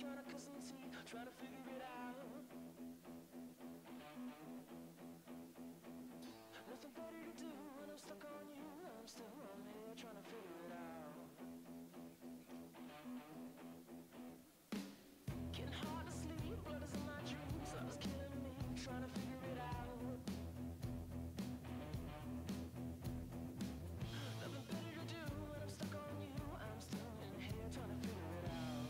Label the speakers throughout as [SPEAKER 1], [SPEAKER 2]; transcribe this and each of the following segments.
[SPEAKER 1] trying to cut some teeth, trying to figure it out. Nothing better to do when I'm stuck on you. I'm still on here trying to figure it out. Getting hard to sleep, blood is in my dreams. Love is killing me, trying to figure it out. Nothing better to do when I'm stuck on you. I'm still in here trying to figure it out.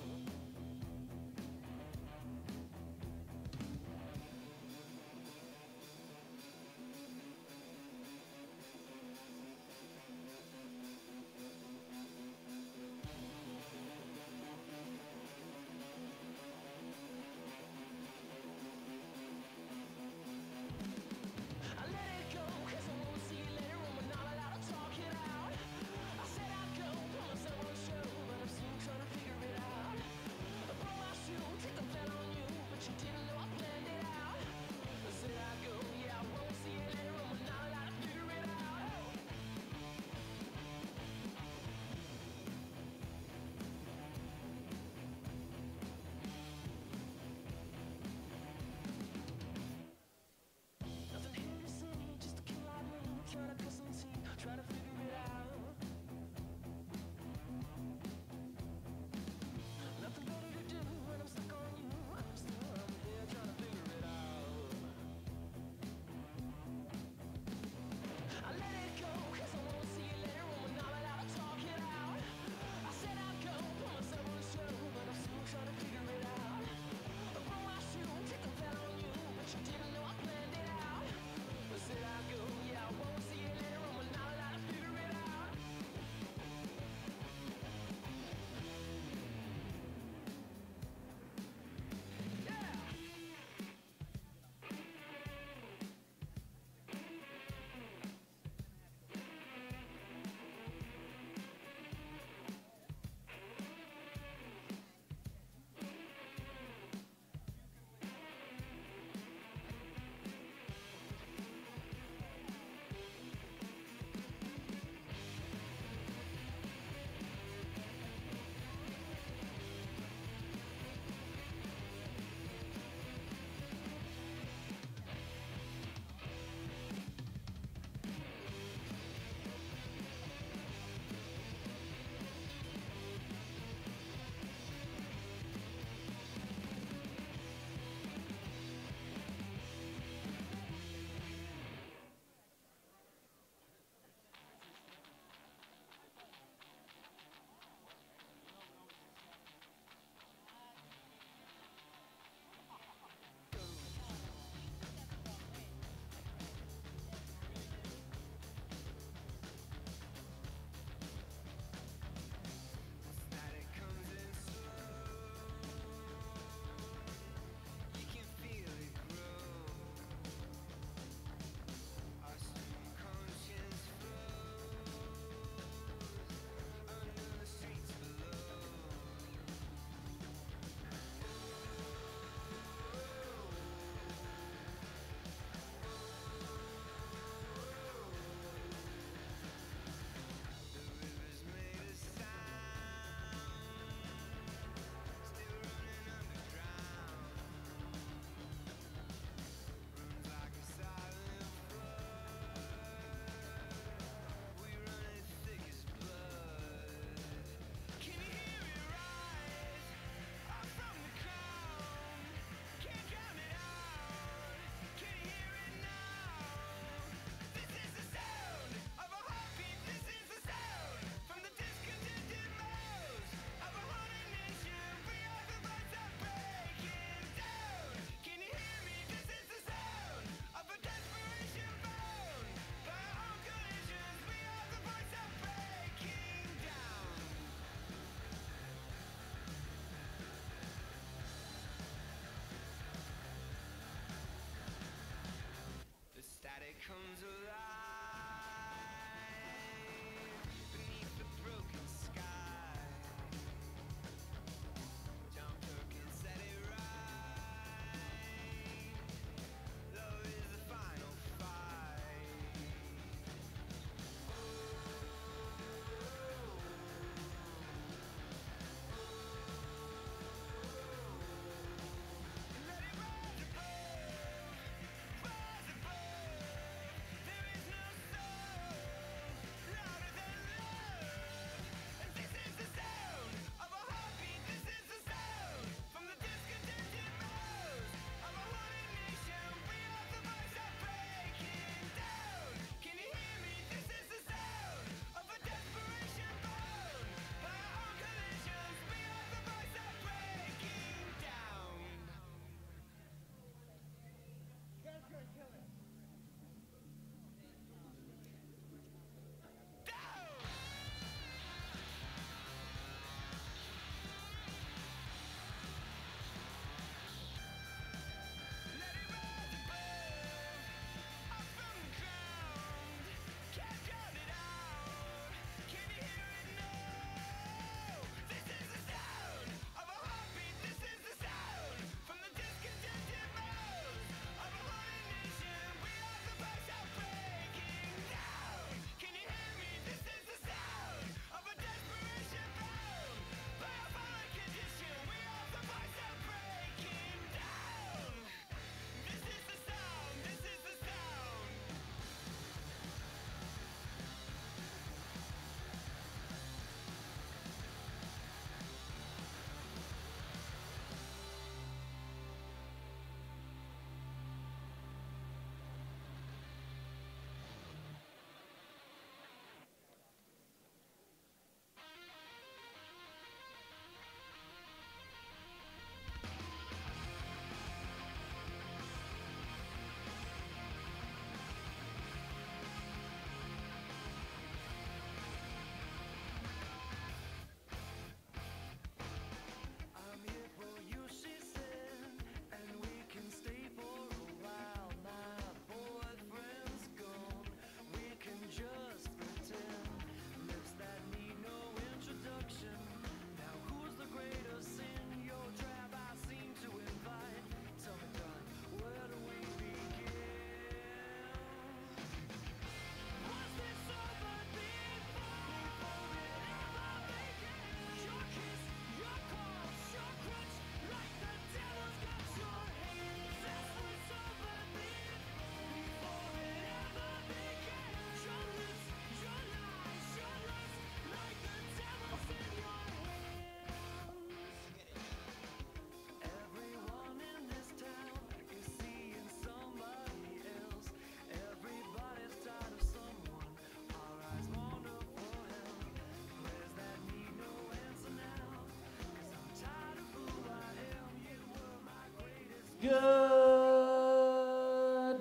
[SPEAKER 2] Good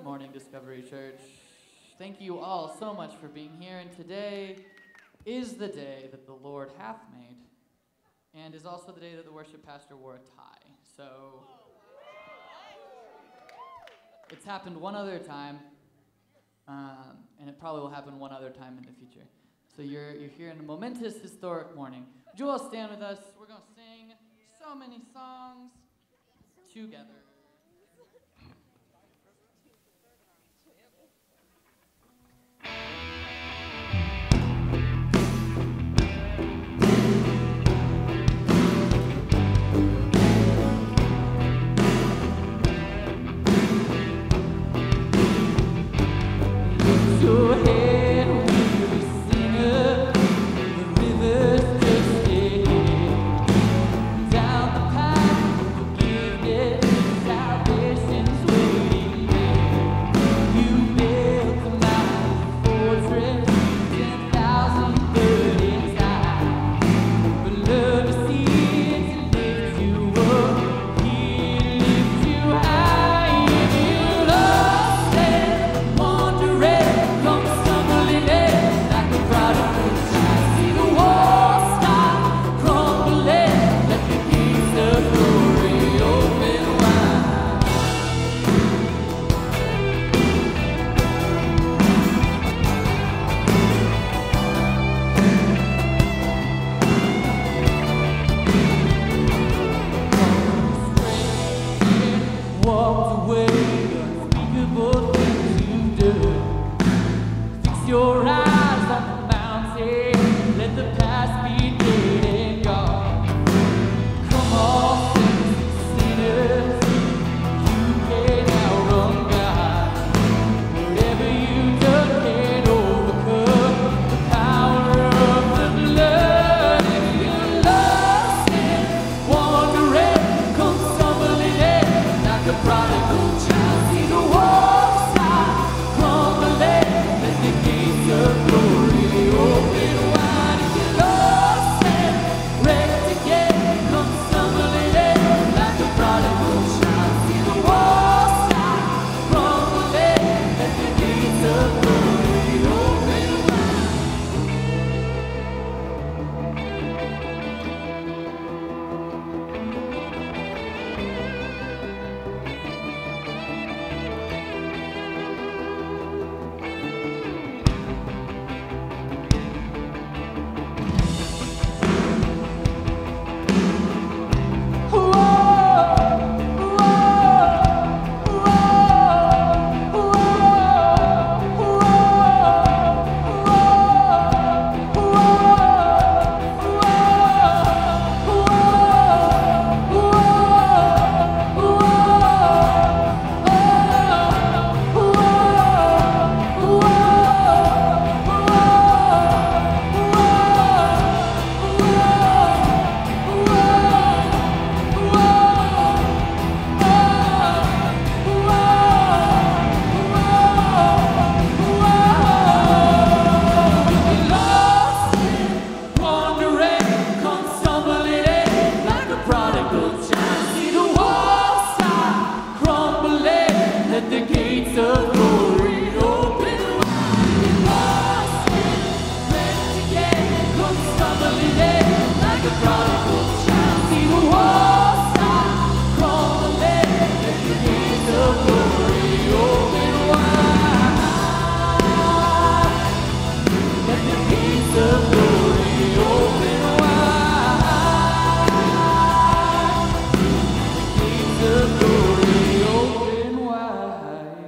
[SPEAKER 2] morning, Discovery Church. Thank you all so much for being here, and today is the day that the Lord hath made, and is also the day that the worship pastor wore a tie. So, it's happened one other time, and it probably will happen one other time in the future. So you're here in a momentous, historic morning. Would you all stand with us? We're going to sing so many songs together. Your head, weary sinner, the river's just ahead. Down the path of forgiveness, salvation's waiting there. You built a mighty fortress, 10,000 burdens high. But love is here to lift you up, here to lift you high. If you're lost and wandering, come stumbling in like a prodigal child. See the walls stop crumbling, let the gates of glory open wide. Walked away, unspeakable things you've done. Fix your eyes on the mountain, let the past be dead and gone. Come on, sinners, you can outrun God. Whatever you've done can't overcome the power of the blood. If you're lost and wandering, come stumbling in like a prodigal child. See the walls stop crumbling, let the gates of glory open wide. If you're lost and wrecked again, come stumbling in like a prodigal child. See the walls stop crumbling, let the gates of glory open wide. Wandering, come stumbling in like a prodigal child. See the walls stop crumbling, let the gates of glory open wide. Lost and wrecked again, come stumbling in like a prodigal child. See the walls stop crumbling, let the gates of glory open wide. Let the gates of glory open wide. Gates of glory open wide.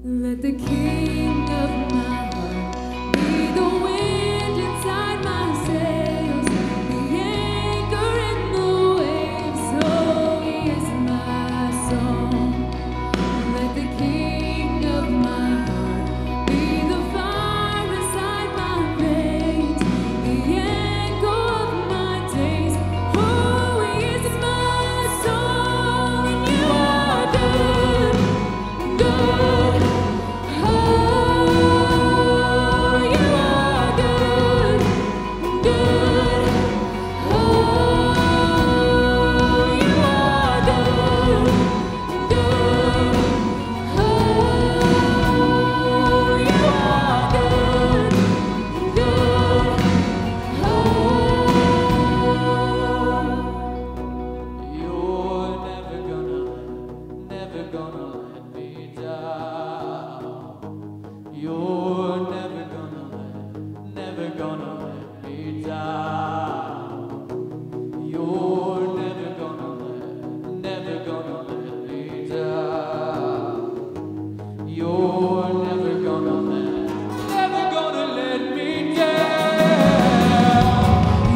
[SPEAKER 3] Let the king of my heart be the wind inside my sails, the anchor in the waves. Oh, he is my song. Let the king of my heart be the fire inside my veins, the echo of my days. Oh, he is my song, and you are good, good. Oh, you are good, good. Oh, you are good, good. Oh, you are good, good.
[SPEAKER 2] You're never gonna let me down. You're never gonna let me down. You're never gonna let me down. You're never gonna let me down.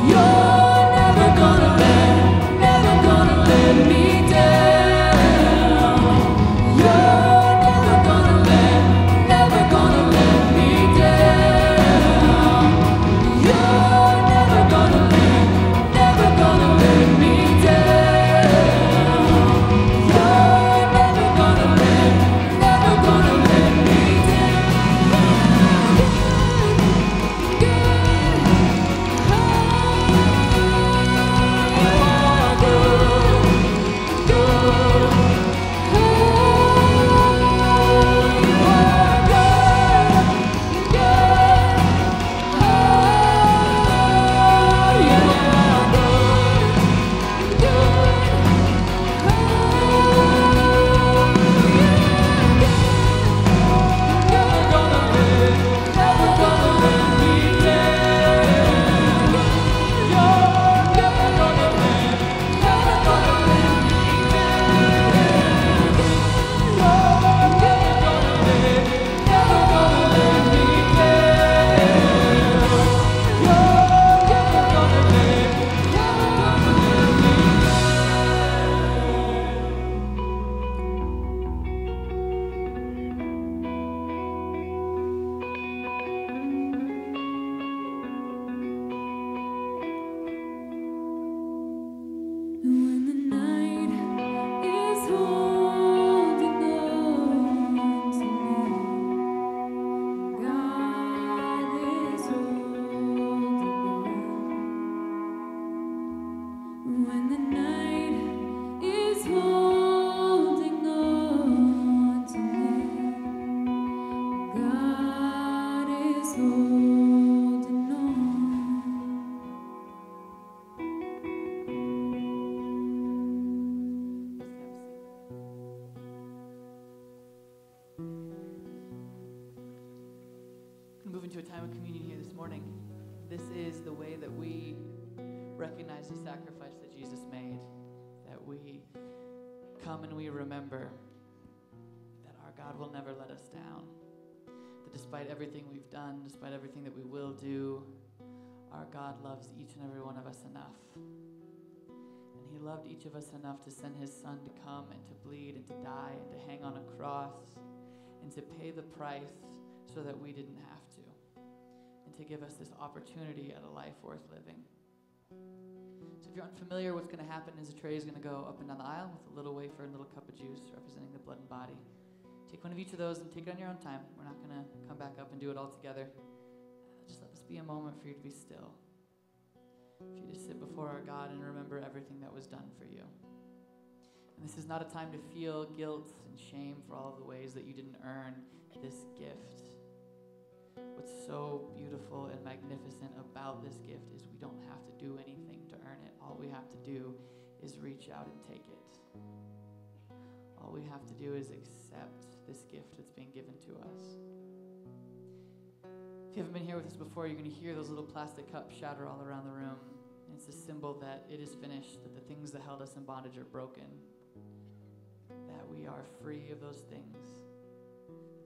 [SPEAKER 2] You're never gonna let me down. You're never gonna let me down. You're never gonna let me down. You're never gonna let me
[SPEAKER 3] When the night is holding on to me, God is holding on. When the night is holding on to me, God is holding on.
[SPEAKER 2] Move into a time of communion here this morning. This is the way that we recognize the sacrifice that Jesus made, that we come and we remember that our God will never let us down, that despite everything we've done, despite everything that we will do, our God loves each and every one of us enough. And he loved each of us enough to send his son to come and to bleed and to die and to hang on a cross and to pay the price so that we didn't have to, and to give us this opportunity at a life worth living. So if you're unfamiliar, what's going to happen is a tray is going to go up and down the aisle with a little wafer and a little cup of juice representing the blood and body. Take one of each of those and take it on your own time. We're not going to come back up and do it all together. Just let this be a moment for you to be still, for you to sit before our God and remember everything that was done for you. And this is not a time to feel guilt and shame for all of the ways that you didn't earn this gift. What's so beautiful and magnificent about this gift is we don't have to do anything to earn it. All we have to do is reach out and take it. All we have to do is accept this gift that's being given to us. If you haven't been here with us before, you're going to hear those little plastic cups shatter all around the room. And it's a symbol that it is finished, that the things that held us in bondage are broken, that we are free of those things.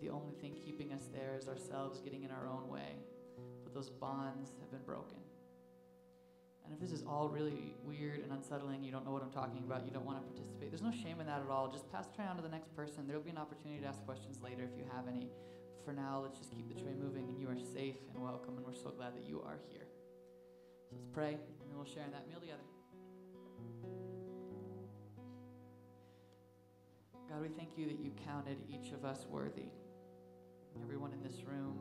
[SPEAKER 2] The only thing keeping us there is ourselves getting in our own way, but those bonds have been broken. And if this is all really weird and unsettling, you don't know what I'm talking about, you don't want to participate, there's no shame in that at all. Just pass the tray on to the next person. There'll be an opportunity to ask questions later if you have any. For now, let's just keep the tray moving, and you are safe and welcome, and we're so glad that you are here. So let's pray, and then we'll share in that meal together. God, we thank you that you counted each of us worthy. Everyone in this room,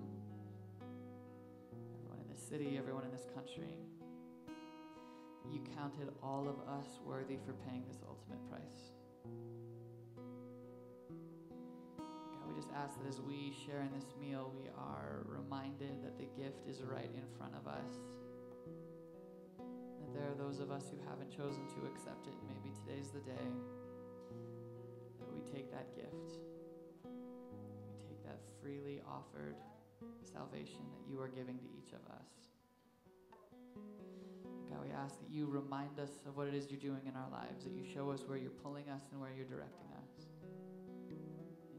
[SPEAKER 2] everyone in this city, everyone in this country. You counted all of us worthy for paying this ultimate price. God, we just ask that as we share in this meal, we are reminded that the gift is right in front of us. That there are those of us who haven't chosen to accept it. Maybe today's the day that we take that gift. We take that freely offered salvation that you are giving to each of us. God, we ask that you remind us of what it is you're doing in our lives, that you show us where you're pulling us and where you're directing us. In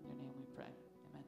[SPEAKER 2] your name we pray. Amen.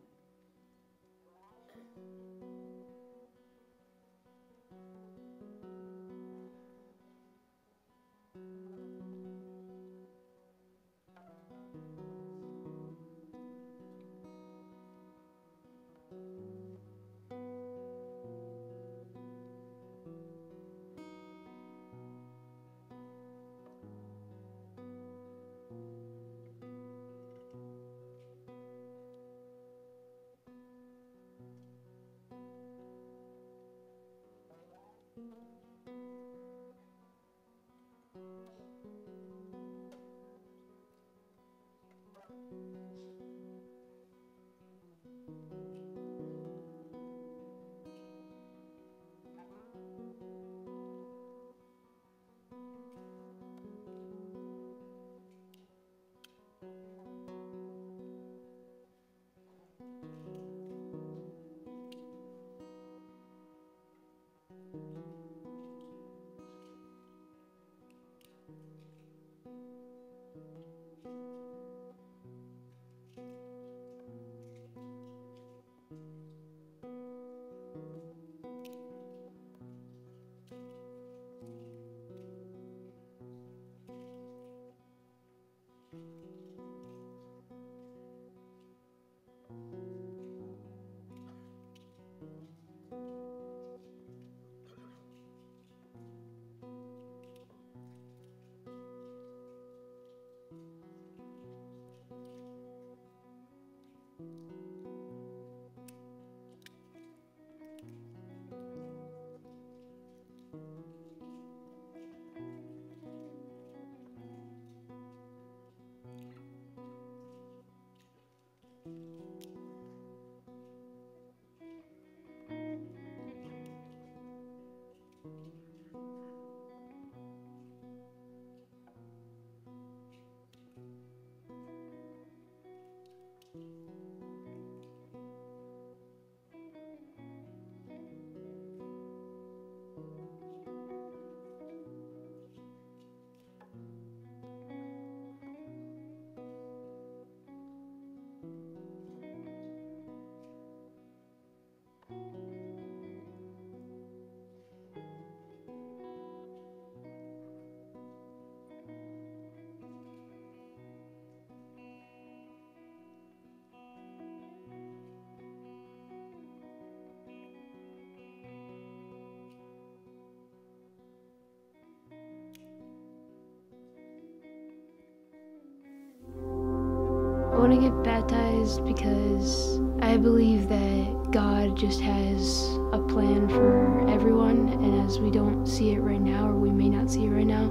[SPEAKER 4] I want to get baptized because I believe that God just has a plan for everyone, and as we don't see it right now, or we may not see it right now,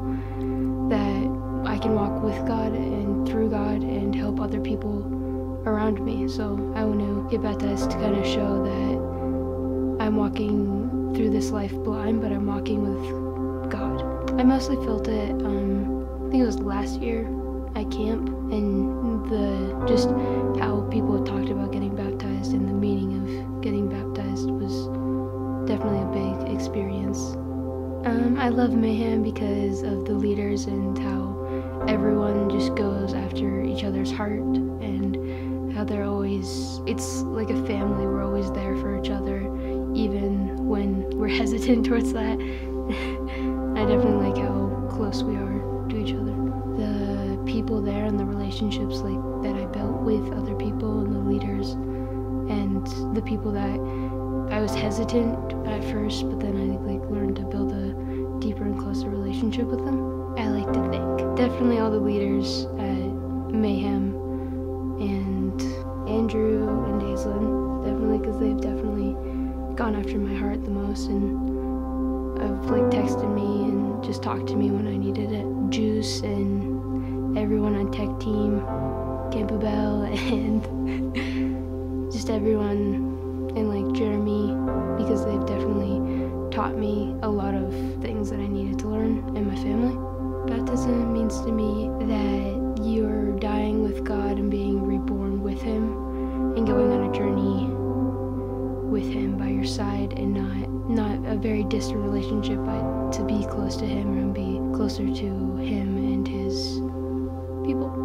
[SPEAKER 4] that I can walk with God and through God and help other people around me. So I want to get baptized to kind of show that I'm walking through this life blind, but I'm walking with God. I mostly felt it, I think think it was last year at camp, and just how people talked about getting baptized and the meaning of getting baptized was definitely a big experience. I love Mayhem because of the leaders and how everyone just goes after each other's heart, and how they're always, it's like a family, we're always there for each other, even when we're hesitant towards that. I definitely like how close we are to each other. The people there and the relationships like that I built with other people and the leaders and the people that I was hesitant at first, but then I learned to build a deeper and closer relationship with them. I like to think. Definitely all the leaders at Mayhem and Andrew and Aislinn, definitely, because they've definitely gone after my heart the most and have texted me and just talked to me when I needed it. Juice and everyone on tech team, Campbell, and just everyone, and Jeremy, because they've definitely taught me a lot of things that I needed to learn, and my family. Baptism means to me that you're dying with God and being reborn with Him and going on a journey with Him by your side, and not a very distant relationship, but to be close to Him and be closer to Him and His people.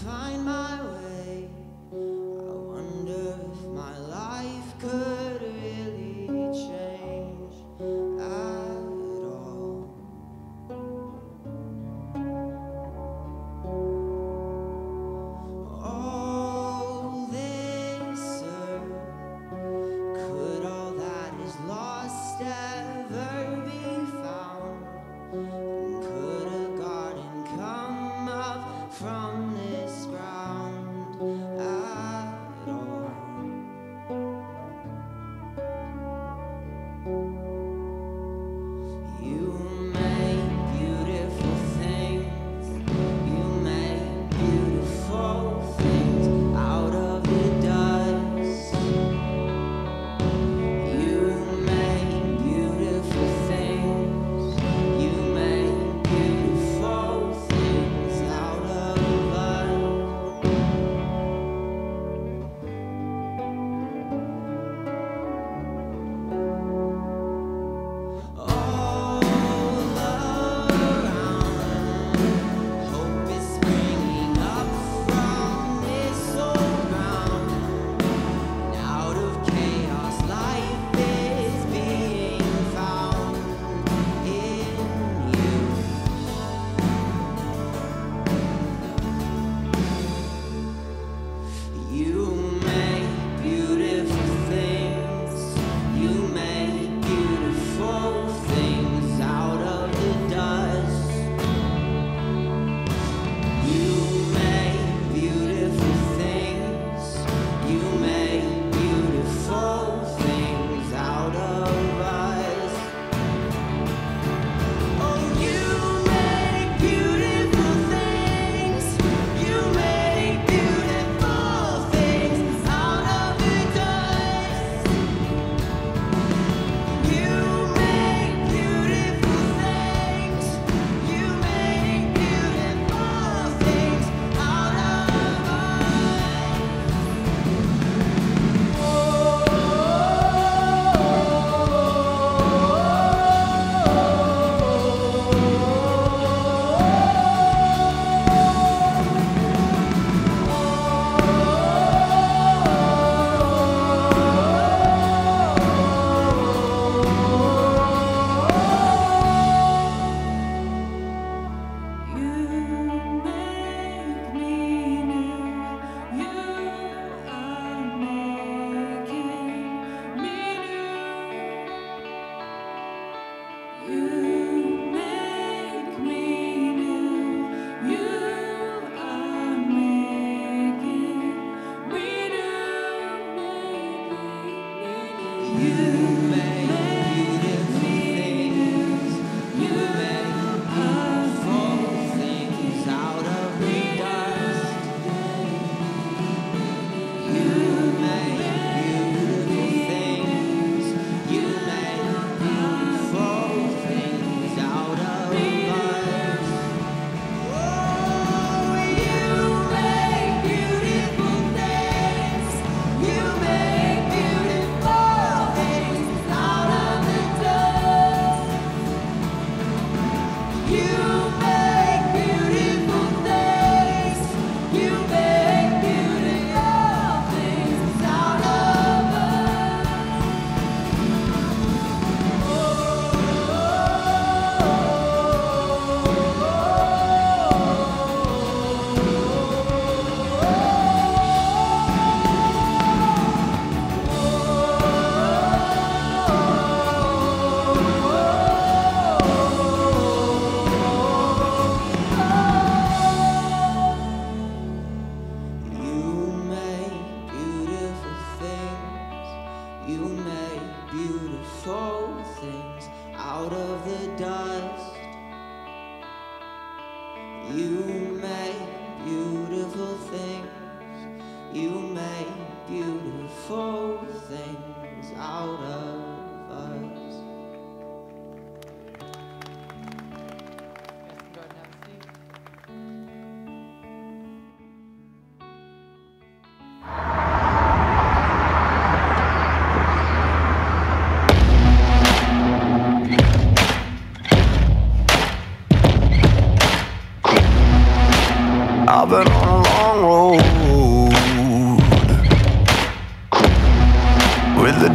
[SPEAKER 5] Find my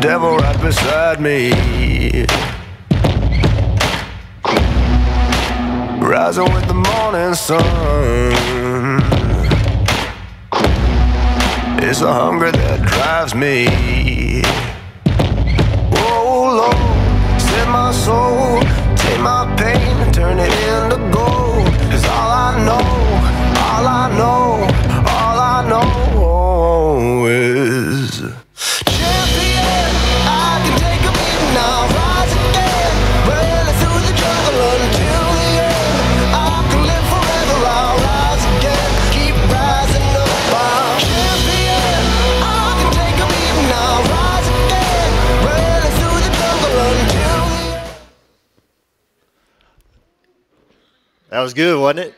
[SPEAKER 5] devil right beside me. Rising with the morning sun. It's the hunger that drives me. Oh Lord, set my soul, take my pain and turn it into gold. 'Cause all I know, all I know, all I know is champion. I can take a beating, I'll rise again. Running through the jungle until the end. I can live forever, I'll rise again. Keep rising up, I'm champion. I can take a beating, I'll rise again. Running through the jungle until the end.
[SPEAKER 6] That was good, wasn't it?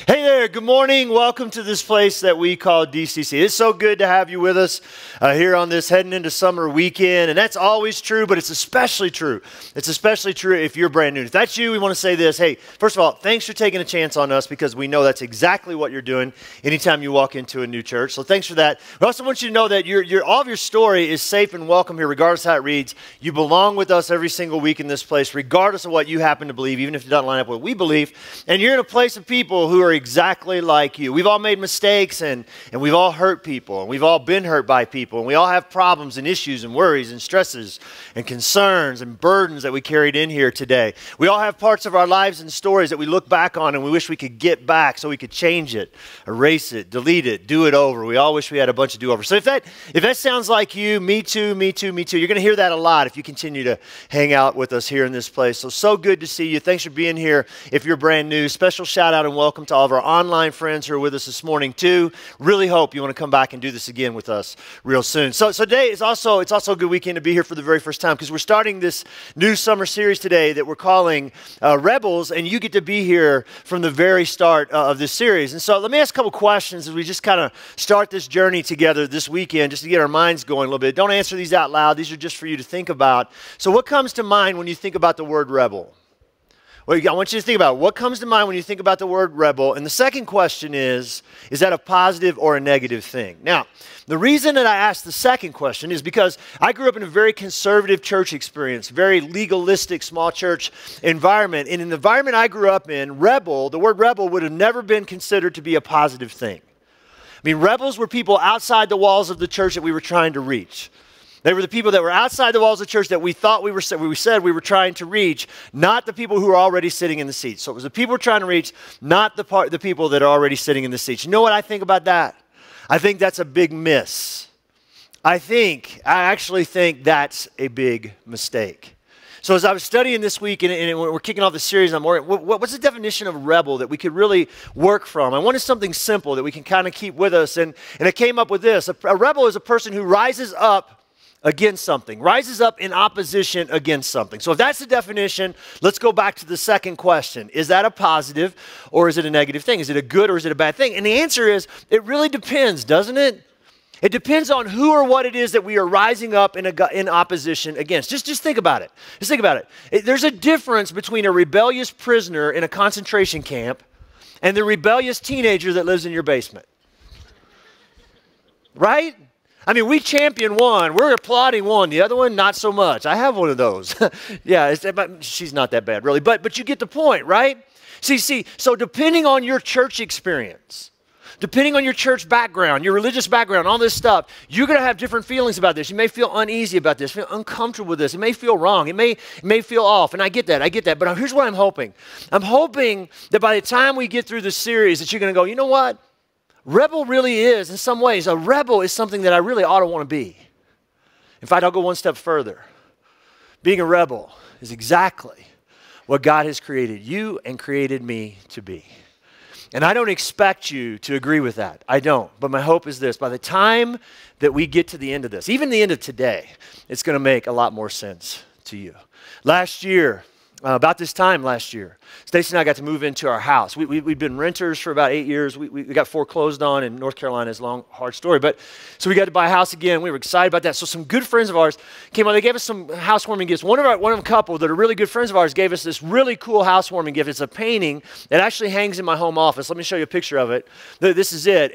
[SPEAKER 6] Hey there, good morning. Welcome to this place that we call DCC. It's so good to have you with us here on this heading into summer weekend. And that's always true, but it's especially true. It's especially true if you're brand new. If that's you, we want to say this. Hey, first of all, thanks for taking a chance on us because we know that's exactly what you're doing anytime you walk into a new church. So thanks for that. We also want you to know that all of your story is safe and welcome here, regardless of how it reads. You belong with us every single week in this place, regardless of what you happen to believe, even if it doesn't line up with what we believe. And you're in a place of people who are exactly like you. We've all made mistakes and we've all hurt people and we've all been hurt by people and we all have problems and issues and worries and stresses and concerns and burdens that we carried in here today. We all have parts of our lives and stories that we look back on and we wish we could get back so we could change it, erase it, delete it, do it over. We all wish we had a bunch of do-overs. So if that sounds like you, me too, me too, me too. You're going to hear that a lot if you continue to hang out with us here in this place. So good to see you. Thanks for being here. If you're brand new, special shout out and welcome to all of our online friends who are with us this morning too. Really hope you want to come back and do this again with us real soon. So today it's also a good weekend to be here for the very first time because we're starting this new summer series today that we're calling Rebels, and you get to be here from the very start of this series. And so let me ask a couple questions as we just kind of start this journey together this weekend, just to get our minds going a little bit. Don't answer these out loud. These are just for you to think about. So what comes to mind when you think about the word rebel? Well, I want you to think about what comes to mind when you think about the word rebel. And the second question is that a positive or a negative thing? Now, the reason that I asked the second question is because I grew up in a very conservative church experience, very legalistic small church environment. And in the environment I grew up in, the word rebel would have never been considered to be a positive thing. I mean, rebels were people outside the walls of the church that we were trying to reach. They were the people that were outside the walls of the church that we thought we said we were trying to reach, not the people who were already sitting in the seats. So it was the people we're trying to reach, not the people that are already sitting in the seats. You know what I think about that? I think that's a big miss. I actually think that's a big mistake. So as I was studying this week, and we're kicking off the series, what's the definition of rebel that we could really work from? I wanted something simple that we can kind of keep with us, and I came up with this. A rebel is a person who rises up against something, rises up in opposition against something. So if that's the definition, let's go back to the second question. Is that a positive or is it a negative thing? Is it a good or is it a bad thing? And the answer is, it really depends, doesn't it? It depends on who or what it is that we are rising up in opposition against. Just think about it. Just think about it. There's a difference between a rebellious prisoner in a concentration camp and the rebellious teenager that lives in your basement. Right? I mean, we champion one. We're applauding one. The other one, not so much. I have one of those. Yeah, she's not that bad, really. But you get the point, right? See, so depending on your church experience, depending on your church background, your religious background, all this stuff, you're going to have different feelings about this. You may feel uneasy about this, feel uncomfortable with this. It may feel wrong. It may feel off. And I get that. But here's what I'm hoping. I'm hoping that by the time we get through this series that you're going to go, you know what? Rebel really is, in some ways, a rebel is something that I really ought to want to be. In fact, I'll go one step further. Being a rebel is exactly what God has created you and created me to be. And I don't expect you to agree with that. I don't. But my hope is this. By the time that we get to the end of this, even the end of today, it's going to make a lot more sense to you. Last year, About this time last year, Stacy and I got to move into our house. We'd been renters for about 8 years. We got foreclosed on in North Carolina. It's a long, hard story. But so we got to buy a house again. We were excited about that. So some good friends of ours came on. They gave us some housewarming gifts. One of a couple that are really good friends of ours gave us this really cool housewarming gift. It's a painting that actually hangs in my home office. Let me show you a picture of it. This is it.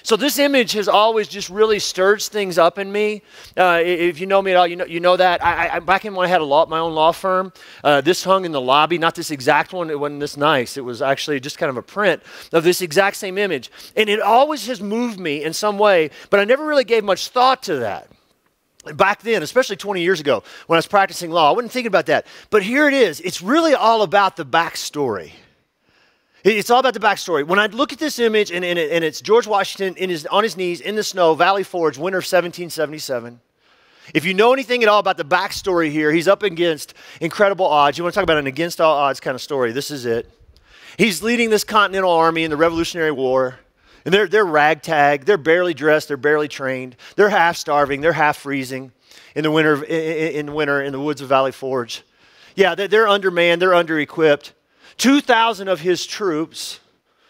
[SPEAKER 6] So this image has always just really stirs things up in me. If you know me at all, you know that. I back in when I had my own law firm, this hung in the lobby, not this exact one. It wasn't this nice. It was actually just kind of a print of this exact same image. And it always has moved me in some way, but I never really gave much thought to that. Back then, especially 20 years ago, when I was practicing law, I wasn't thinking about that. But here it is. It's really all about the backstory. It's all about the backstory. When I look at this image, and it's George Washington on his knees in the snow, Valley Forge, winter of 1777. If you know anything at all about the backstory here, he's up against incredible odds. You want to talk about an against all odds kind of story, this is it. He's leading this Continental Army in the Revolutionary War, and they're ragtag, they're barely dressed, they're barely trained, they're half starving, they're half freezing in the winter in the woods of Valley Forge. Yeah, they're undermanned, they're under-equipped. 2,000 of his troops,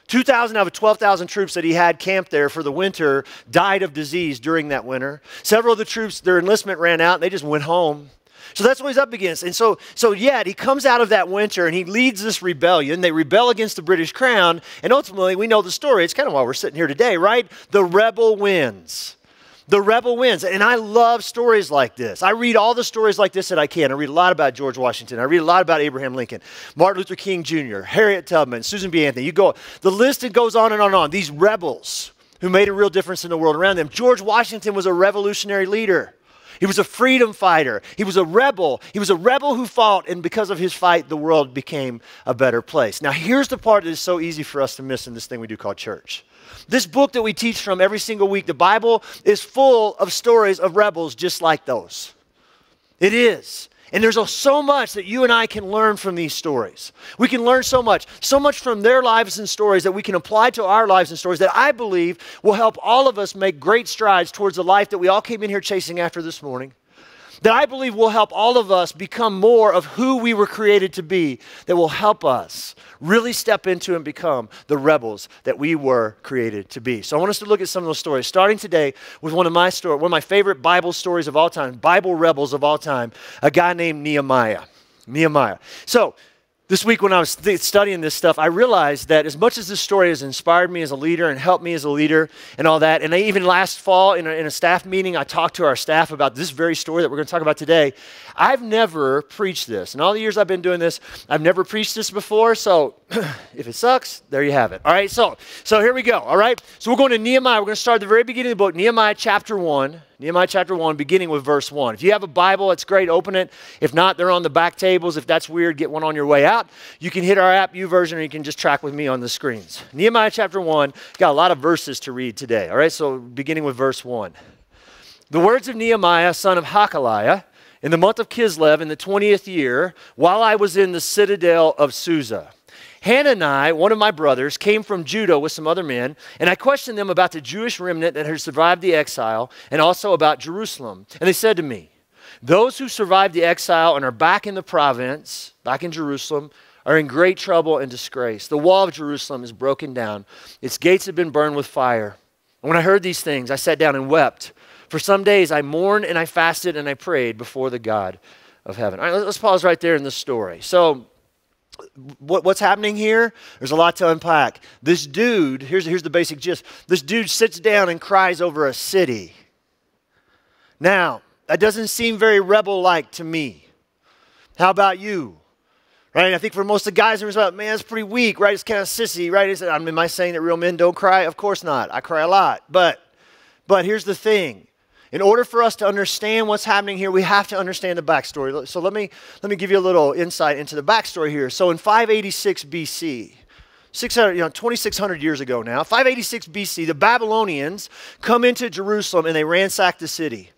[SPEAKER 6] 2,000 out of 12,000 troops that he had camped there for the winter died of disease during that winter. Several of the troops, their enlistment ran out and they just went home. So that's what he's up against. And so yet he comes out of that winter and he leads this rebellion. They rebel against the British crown, and ultimately we know the story. It's kind of why we're sitting here today, right? The rebel wins. The rebel wins. And I love stories like this. I read all the stories like this that I can. I read a lot about George Washington. I read a lot about Abraham Lincoln, Martin Luther King Jr., Harriet Tubman, Susan B. Anthony. You go, the list, it goes on and on and on. These rebels who made a real difference in the world around them. George Washington was a revolutionary leader. He was a freedom fighter. He was a rebel. He was a rebel who fought, and because of his fight, the world became a better place. Now, here's the part that is so easy for us to miss in this thing we do called church. This book that we teach from every single week, the Bible, is full of stories of rebels just like those. It is. And there's so much that you and I can learn from these stories. We can learn so much from their lives and stories that we can apply to our lives and stories that I believe will help all of us make great strides towards the life that we all came in here chasing after this morning. That I believe will help all of us become more of who we were created to be, that will help us really step into and become the rebels that we were created to be. So I want us to look at some of those stories, starting today with one of my favorite Bible stories of all time, Bible rebels of all time, a guy named Nehemiah. Nehemiah. So this week when I was studying this stuff, I realized that as much as this story has inspired me as a leader and helped me as a leader and all that, and even last fall in a staff meeting, I talked to our staff about this very story that we're going to talk about today. I've never preached this. In all the years I've been doing this, I've never preached this before, so if it sucks, there you have it. All right, so here we go, all right? So we're going to Nehemiah. We're going to start at the very beginning of the book, Nehemiah chapter 1. Nehemiah chapter 1, beginning with verse 1. If you have a Bible, it's great, open it. If not, they're on the back tables. If that's weird, get one on your way out. You can hit our app YouVersion, or you can just track with me on the screens. Nehemiah chapter 1, got a lot of verses to read today. All right, so beginning with verse 1. The words of Nehemiah, son of Hakaliah, in the month of Kislev, in the 20th year, while I was in the citadel of Susa. Hanani, one of my brothers, came from Judah with some other men, and I questioned them about the Jewish remnant that had survived the exile and also about Jerusalem. And they said to me, those who survived the exile and are back in the province, back in Jerusalem, are in great trouble and disgrace. The wall of Jerusalem is broken down. Its gates have been burned with fire. And when I heard these things, I sat down and wept. For some days I mourned and I fasted and I prayed before the God of heaven. All right, let's pause right there in this story. So, what's happening here? There's a lot to unpack. This dude, here's the basic gist. This dude sits down and cries over a city. Now, that doesn't seem very rebel-like to me. How about you? Right? I think for most of the guys, it's like, man, it's pretty weak, right? It's kind of sissy, right? Am I saying that real men don't cry? Of course not. I cry a lot. But here's the thing. In order for us to understand what's happening here, we have to understand the backstory. So let me give you a little insight into the backstory here. So in 586 BC, 2,600 years ago now, 586 BC, the Babylonians come into Jerusalem and they ransack the city.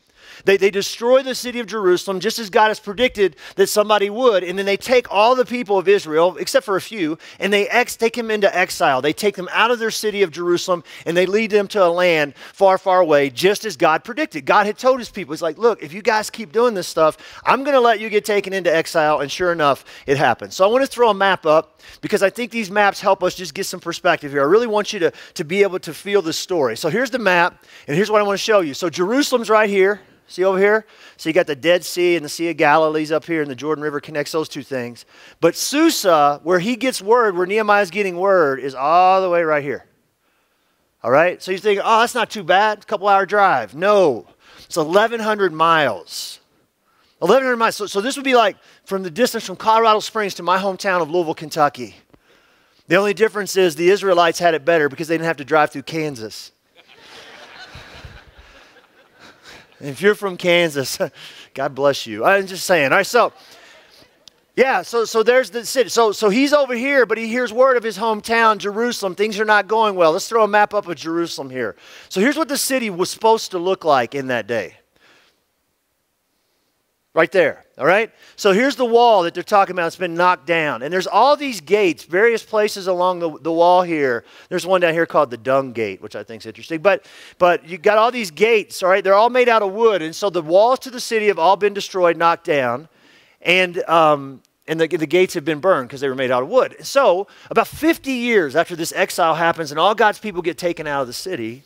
[SPEAKER 6] They destroy the city of Jerusalem just as God has predicted that somebody would. And then they take all the people of Israel, except for a few, and they take them into exile. They take them out of their city of Jerusalem and they lead them to a land far, far away, just as God predicted. God had told his people, he's like, look, if you guys keep doing this stuff, I'm going to let you get taken into exile. And sure enough, it happened. So I want to throw a map up because I think these maps help us just get some perspective here. I really want you to be able to feel the story. So here's the map, and here's what I want to show you. So Jerusalem's right here. See over here? So you got the Dead Sea and the Sea of Galilee's up here, and the Jordan River connects those two things. But Susa, where he gets word, where Nehemiah's getting word, is all the way right here. All right? So you think, oh, that's not too bad. It's a couple-hour drive. No. It's 1,100 miles. 1,100 miles. So this would be like from the distance from Colorado Springs to my hometown of Louisville, Kentucky. The only difference is the Israelites had it better because they didn't have to drive through Kansas. If you're from Kansas, God bless you. I'm just saying. All right, so, yeah, so there's the city. So he's over here, but he hears word of his hometown, Jerusalem. Things are not going well. Let's throw a map up of Jerusalem here. So here's what the city was supposed to look like in that day. Right there, all right? So here's the wall that they're talking about. It's been knocked down. And there's all these gates, various places along the wall here. There's one down here called the Dung Gate, which I think is interesting. But you've got all these gates, all right? They're all made out of wood. And so the walls to the city have all been destroyed, knocked down. And the gates have been burned because they were made out of wood. So about 50 years after this exile happens and all God's people get taken out of the city,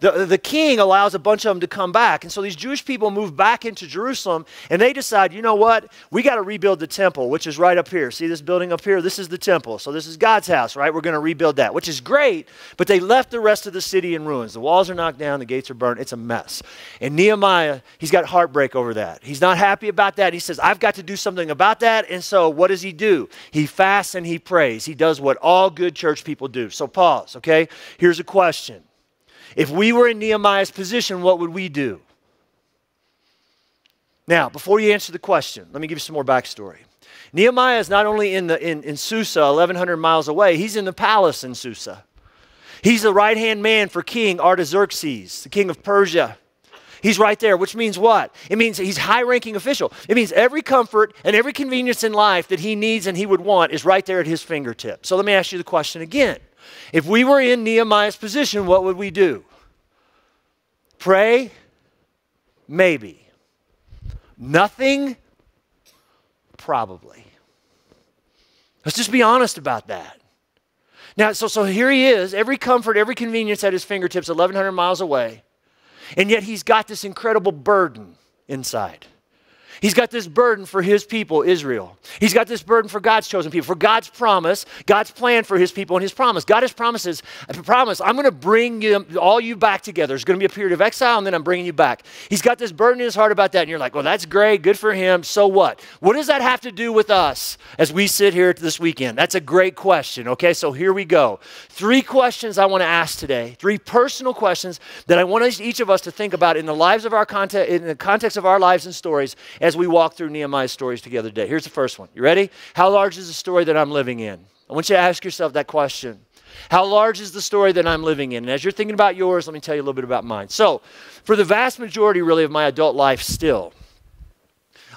[SPEAKER 6] the king allows a bunch of them to come back. And so these Jewish people move back into Jerusalem, and they decide, you know what? We got to rebuild the temple, which is right up here. See this building up here? This is the temple. So this is God's house, right? We're going to rebuild that, which is great, but they left the rest of the city in ruins. The walls are knocked down. The gates are burned. It's a mess. And Nehemiah, he's got heartbreak over that. He's not happy about that. He says, I've got to do something about that. And so what does he do? He fasts and he prays. He does what all good church people do. So pause, okay? Here's a question. If we were in Nehemiah's position, what would we do? Now, before you answer the question, let me give you some more backstory. Nehemiah is not only in Susa, 1,100 miles away, he's in the palace in Susa. He's the right-hand man for King Artaxerxes, the king of Persia. He's right there, which means what? It means he's high-ranking official. It means every comfort and every convenience in life that he needs and he would want is right there at his fingertips. So let me ask you the question again. If we were in Nehemiah's position, what would we do? Pray? Maybe. Nothing? Probably. Let's just be honest about that. Now, so here he is, every comfort, every convenience at his fingertips, 1,100 miles away, and yet he's got this incredible burden inside. He's got this burden for his people, Israel. He's got this burden for God's chosen people, for God's promise, God's plan for his people and his promise. God has promised, I'm going to bring all you back together. There's going to be a period of exile, and then I'm bringing you back. He's got this burden in his heart about that, and you're like, well, that's great, good for him, so what? What does that have to do with us as we sit here this weekend? That's a great question, okay? So here we go. 3 questions I want to ask today, 3 personal questions that I want each of us to think about in the lives of in the context of our lives and stories as we walk through Nehemiah's stories together today. Here's the first one. You ready? How large is the story that I'm living in? I want you to ask yourself that question. How large is the story that I'm living in? And as you're thinking about yours, let me tell you a little bit about mine. So, for the vast majority, really, of my adult life still,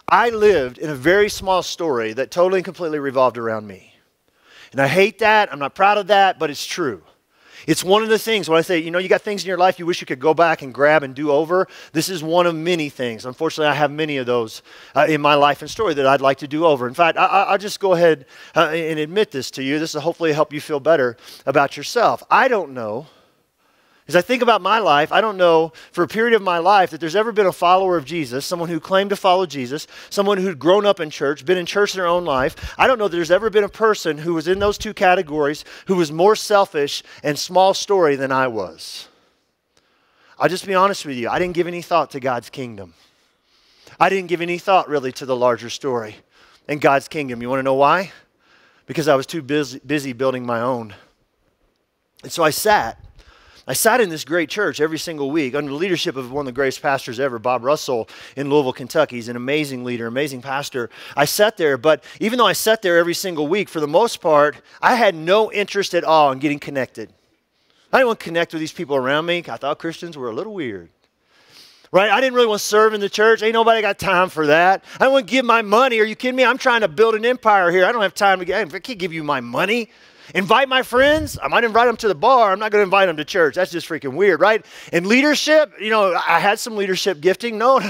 [SPEAKER 6] I lived in a very small story that totally and completely revolved around me. And I hate that. I'm not proud of that, but it's true. It's one of the things when I say, you got things in your life you wish you could go back and grab and do over. This is one of many things. Unfortunately, I have many of those in my life and story that I'd like to do over. In fact, I'll just go ahead and admit this to you. This will hopefully help you feel better about yourself. I don't know. As I think about my life, I don't know for a period of my life that there's ever been a follower of Jesus, someone who claimed to follow Jesus, someone who'd grown up in church, been in church their own life. I don't know that there's ever been a person who was in those 2 categories who was more selfish and small story than I was. I'll just be honest with you. I didn't give any thought to God's kingdom. I didn't give any thought really to the larger story and God's kingdom. You want to know why? Because I was too busy building my own. And so I sat in this great church every single week under the leadership of one of the greatest pastors ever, Bob Russell in Louisville, Kentucky. He's an amazing leader, amazing pastor. I sat there, but even though I sat there every single week, for the most part, I had no interest at all in getting connected. I didn't want to connect with these people around me. I thought Christians were a little weird. right? I didn't really want to serve in the church. Ain't nobody got time for that. I don't want to give my money. Are you kidding me? I'm trying to build an empire here. I don't have time to I can't give you my money. Invite my friends. I might invite them to the bar. I'm not going to invite them to church. That's just freaking weird, right? And leadership, I had some leadership gifting. No.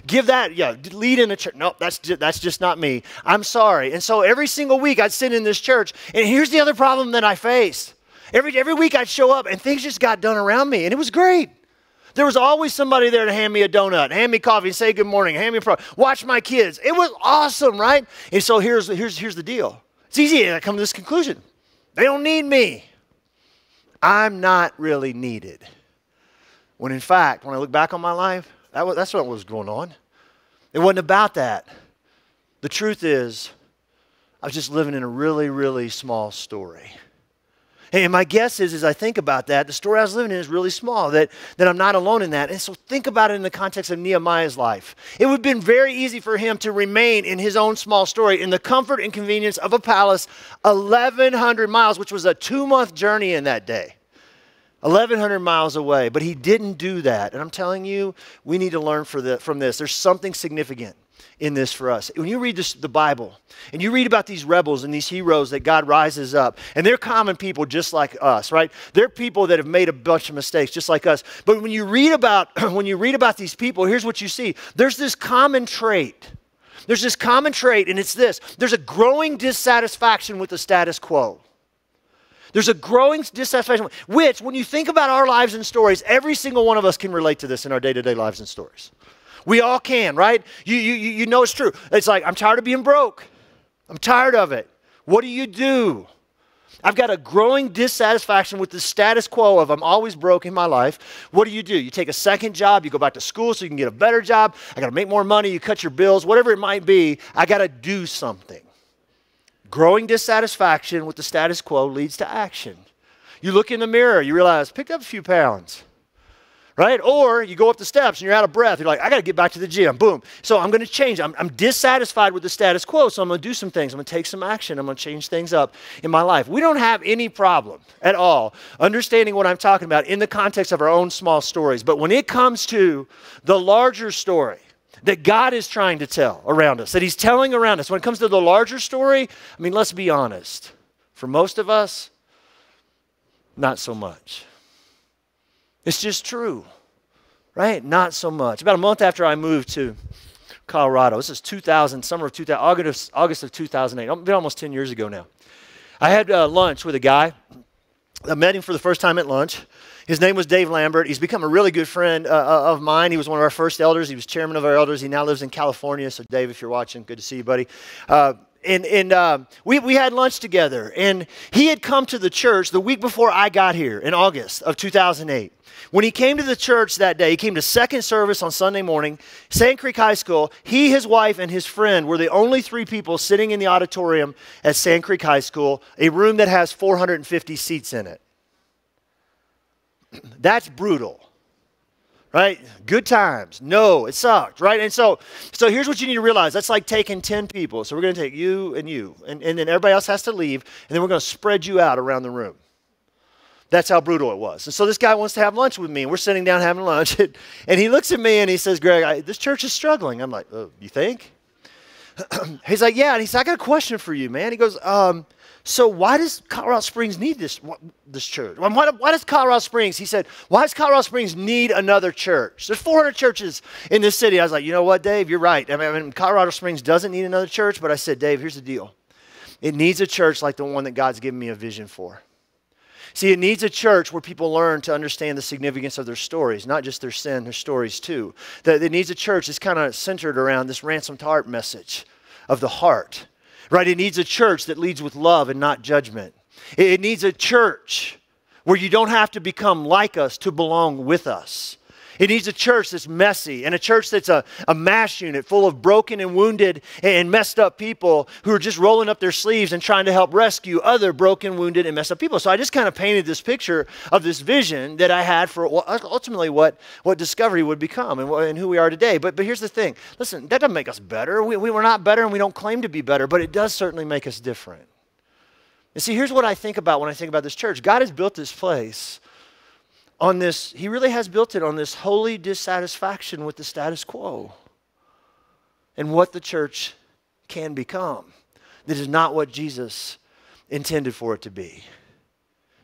[SPEAKER 6] Give that, lead in a church. No, that's just not me. I'm sorry. And so every single week I'd sit in this church, and here's the other problem that I faced. Every week I'd show up, and things just got done around me, and it was great. There was always somebody there to hand me a donut, hand me coffee, and say good morning, hand me a watch my kids. It was awesome, right? And so here's the deal. It's easy to come to this conclusion. They don't need me. I'm not really needed. When in fact, when I look back on my life, that's what was going on. It wasn't about that. The truth is, I was just living in a really, really small story. And my guess is, as I think about that, the story I was living in is really small, that I'm not alone in that. And so think about it in the context of Nehemiah's life. It would have been very easy for him to remain in his own small story, in the comfort and convenience of a palace 1,100 miles, which was a 2-month journey in that day. 1,100 miles away. But he didn't do that. And I'm telling you, we need to learn from this. There's something significant in this for us. When you read the Bible and you read about these rebels and these heroes that God rises up, and they're common people just like us, right? They're people that have made a bunch of mistakes just like us. But when you read about these people, here's what you see. There's this common trait. There's this common trait, and it's this. There's a growing dissatisfaction with the status quo. There's a growing dissatisfaction, which when you think about our lives and stories, every single one of us can relate to this in our day-to-day lives and stories. We all can, right? You know it's true. It's like, I'm tired of being broke. I'm tired of it. What do? I've got a growing dissatisfaction with the status quo of I'm always broke in my life. What do? You take a second job. You go back to school so you can get a better job. I got to make more money. You cut your bills. Whatever it might be, I got to do something. Growing dissatisfaction with the status quo leads to action. You look in the mirror. You realize, picked up a few pounds. Right? Or you go up the steps and you're out of breath. You're like, I got to get back to the gym. Boom. So I'm going to change. I'm dissatisfied with the status quo, so I'm going to do some things. I'm going to take some action. I'm going to change things up in my life. We don't have any problem at all understanding what I'm talking about in the context of our own small stories. But when it comes to the larger story that God is trying to tell around us, that he's telling around us, when it comes to the larger story, I mean, let's be honest. For most of us, not so much. It's just true, right? Not so much. About a month after I moved to Colorado, this is summer of 2000, August of 2008. It's been almost 10 years ago now. I had lunch with a guy. I met him for the first time at lunch. His name was Dave Lambert. He's become a really good friend of mine. He was one of our first elders. He was chairman of our elders. He now lives in California. So Dave, if you're watching, good to see you, buddy. We had lunch together, and he had come to the church the week before I got here in August of 2008. When he came to the church that day, he came to second service on Sunday morning, Sand Creek High School. He, his wife, and his friend were the only 3 people sitting in the auditorium at Sand Creek High School, a room that has 450 seats in it. That's brutal. Right? Good times. No, it sucked, right? And so here's what you need to realize. That's like taking 10 people. So we're going to take you, and then everybody else has to leave, and then we're going to spread you out around the room. That's how brutal it was. And so this guy wants to have lunch with me, and we're sitting down having lunch, and he looks at me and he says, Greg, this church is struggling. I'm like, oh, you think? He's like, yeah. And he said, I got a question for you, man. He goes, so why does Colorado Springs need this church? Why does Colorado Springs, he said, why does Colorado Springs need another church? There's 400 churches in this city. I was like, you know what, Dave, you're right. I mean, Colorado Springs doesn't need another church, but I said, Dave, here's the deal. It needs a church like the one that God's given me a vision for. See, it needs a church where people learn to understand the significance of their stories, not just their sin, their stories too. That it needs a church that's kind of centered around this ransomed heart message of the heart. Right? It needs a church that leads with love and not judgment. It needs a church where you don't have to become like us to belong with us. It needs a church that's messy and a church that's a mass unit full of broken and wounded and messed up people who are just rolling up their sleeves and trying to help rescue other broken, wounded, and messed up people. So I just kind of painted this picture of this vision that I had for ultimately what Discovery would become and who we are today. But here's the thing. Listen, that doesn't make us better. We were not better, and we don't claim to be better, but it does certainly make us different. And see, here's what I think about when I think about this church. God has built this place on this, he really has built it on this holy dissatisfaction with the status quo and what the church can become. That is not what Jesus intended for it to be.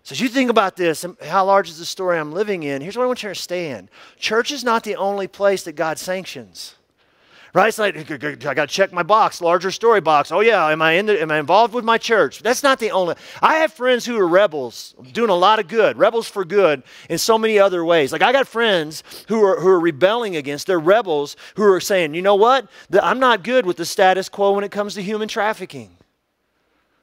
[SPEAKER 6] So as you think about this, and how large is the story I'm living in, here's what I want you to understand. Church is not the only place that God sanctions. Right? It's like, I got to check my box, larger story box. Oh yeah, am I involved with my church? That's not the only. I have friends who are rebels, doing a lot of good, rebels for good in so many other ways. Like I got friends who are rebelling against, they're rebels who are saying, you know what? I'm not good with the status quo when it comes to human trafficking.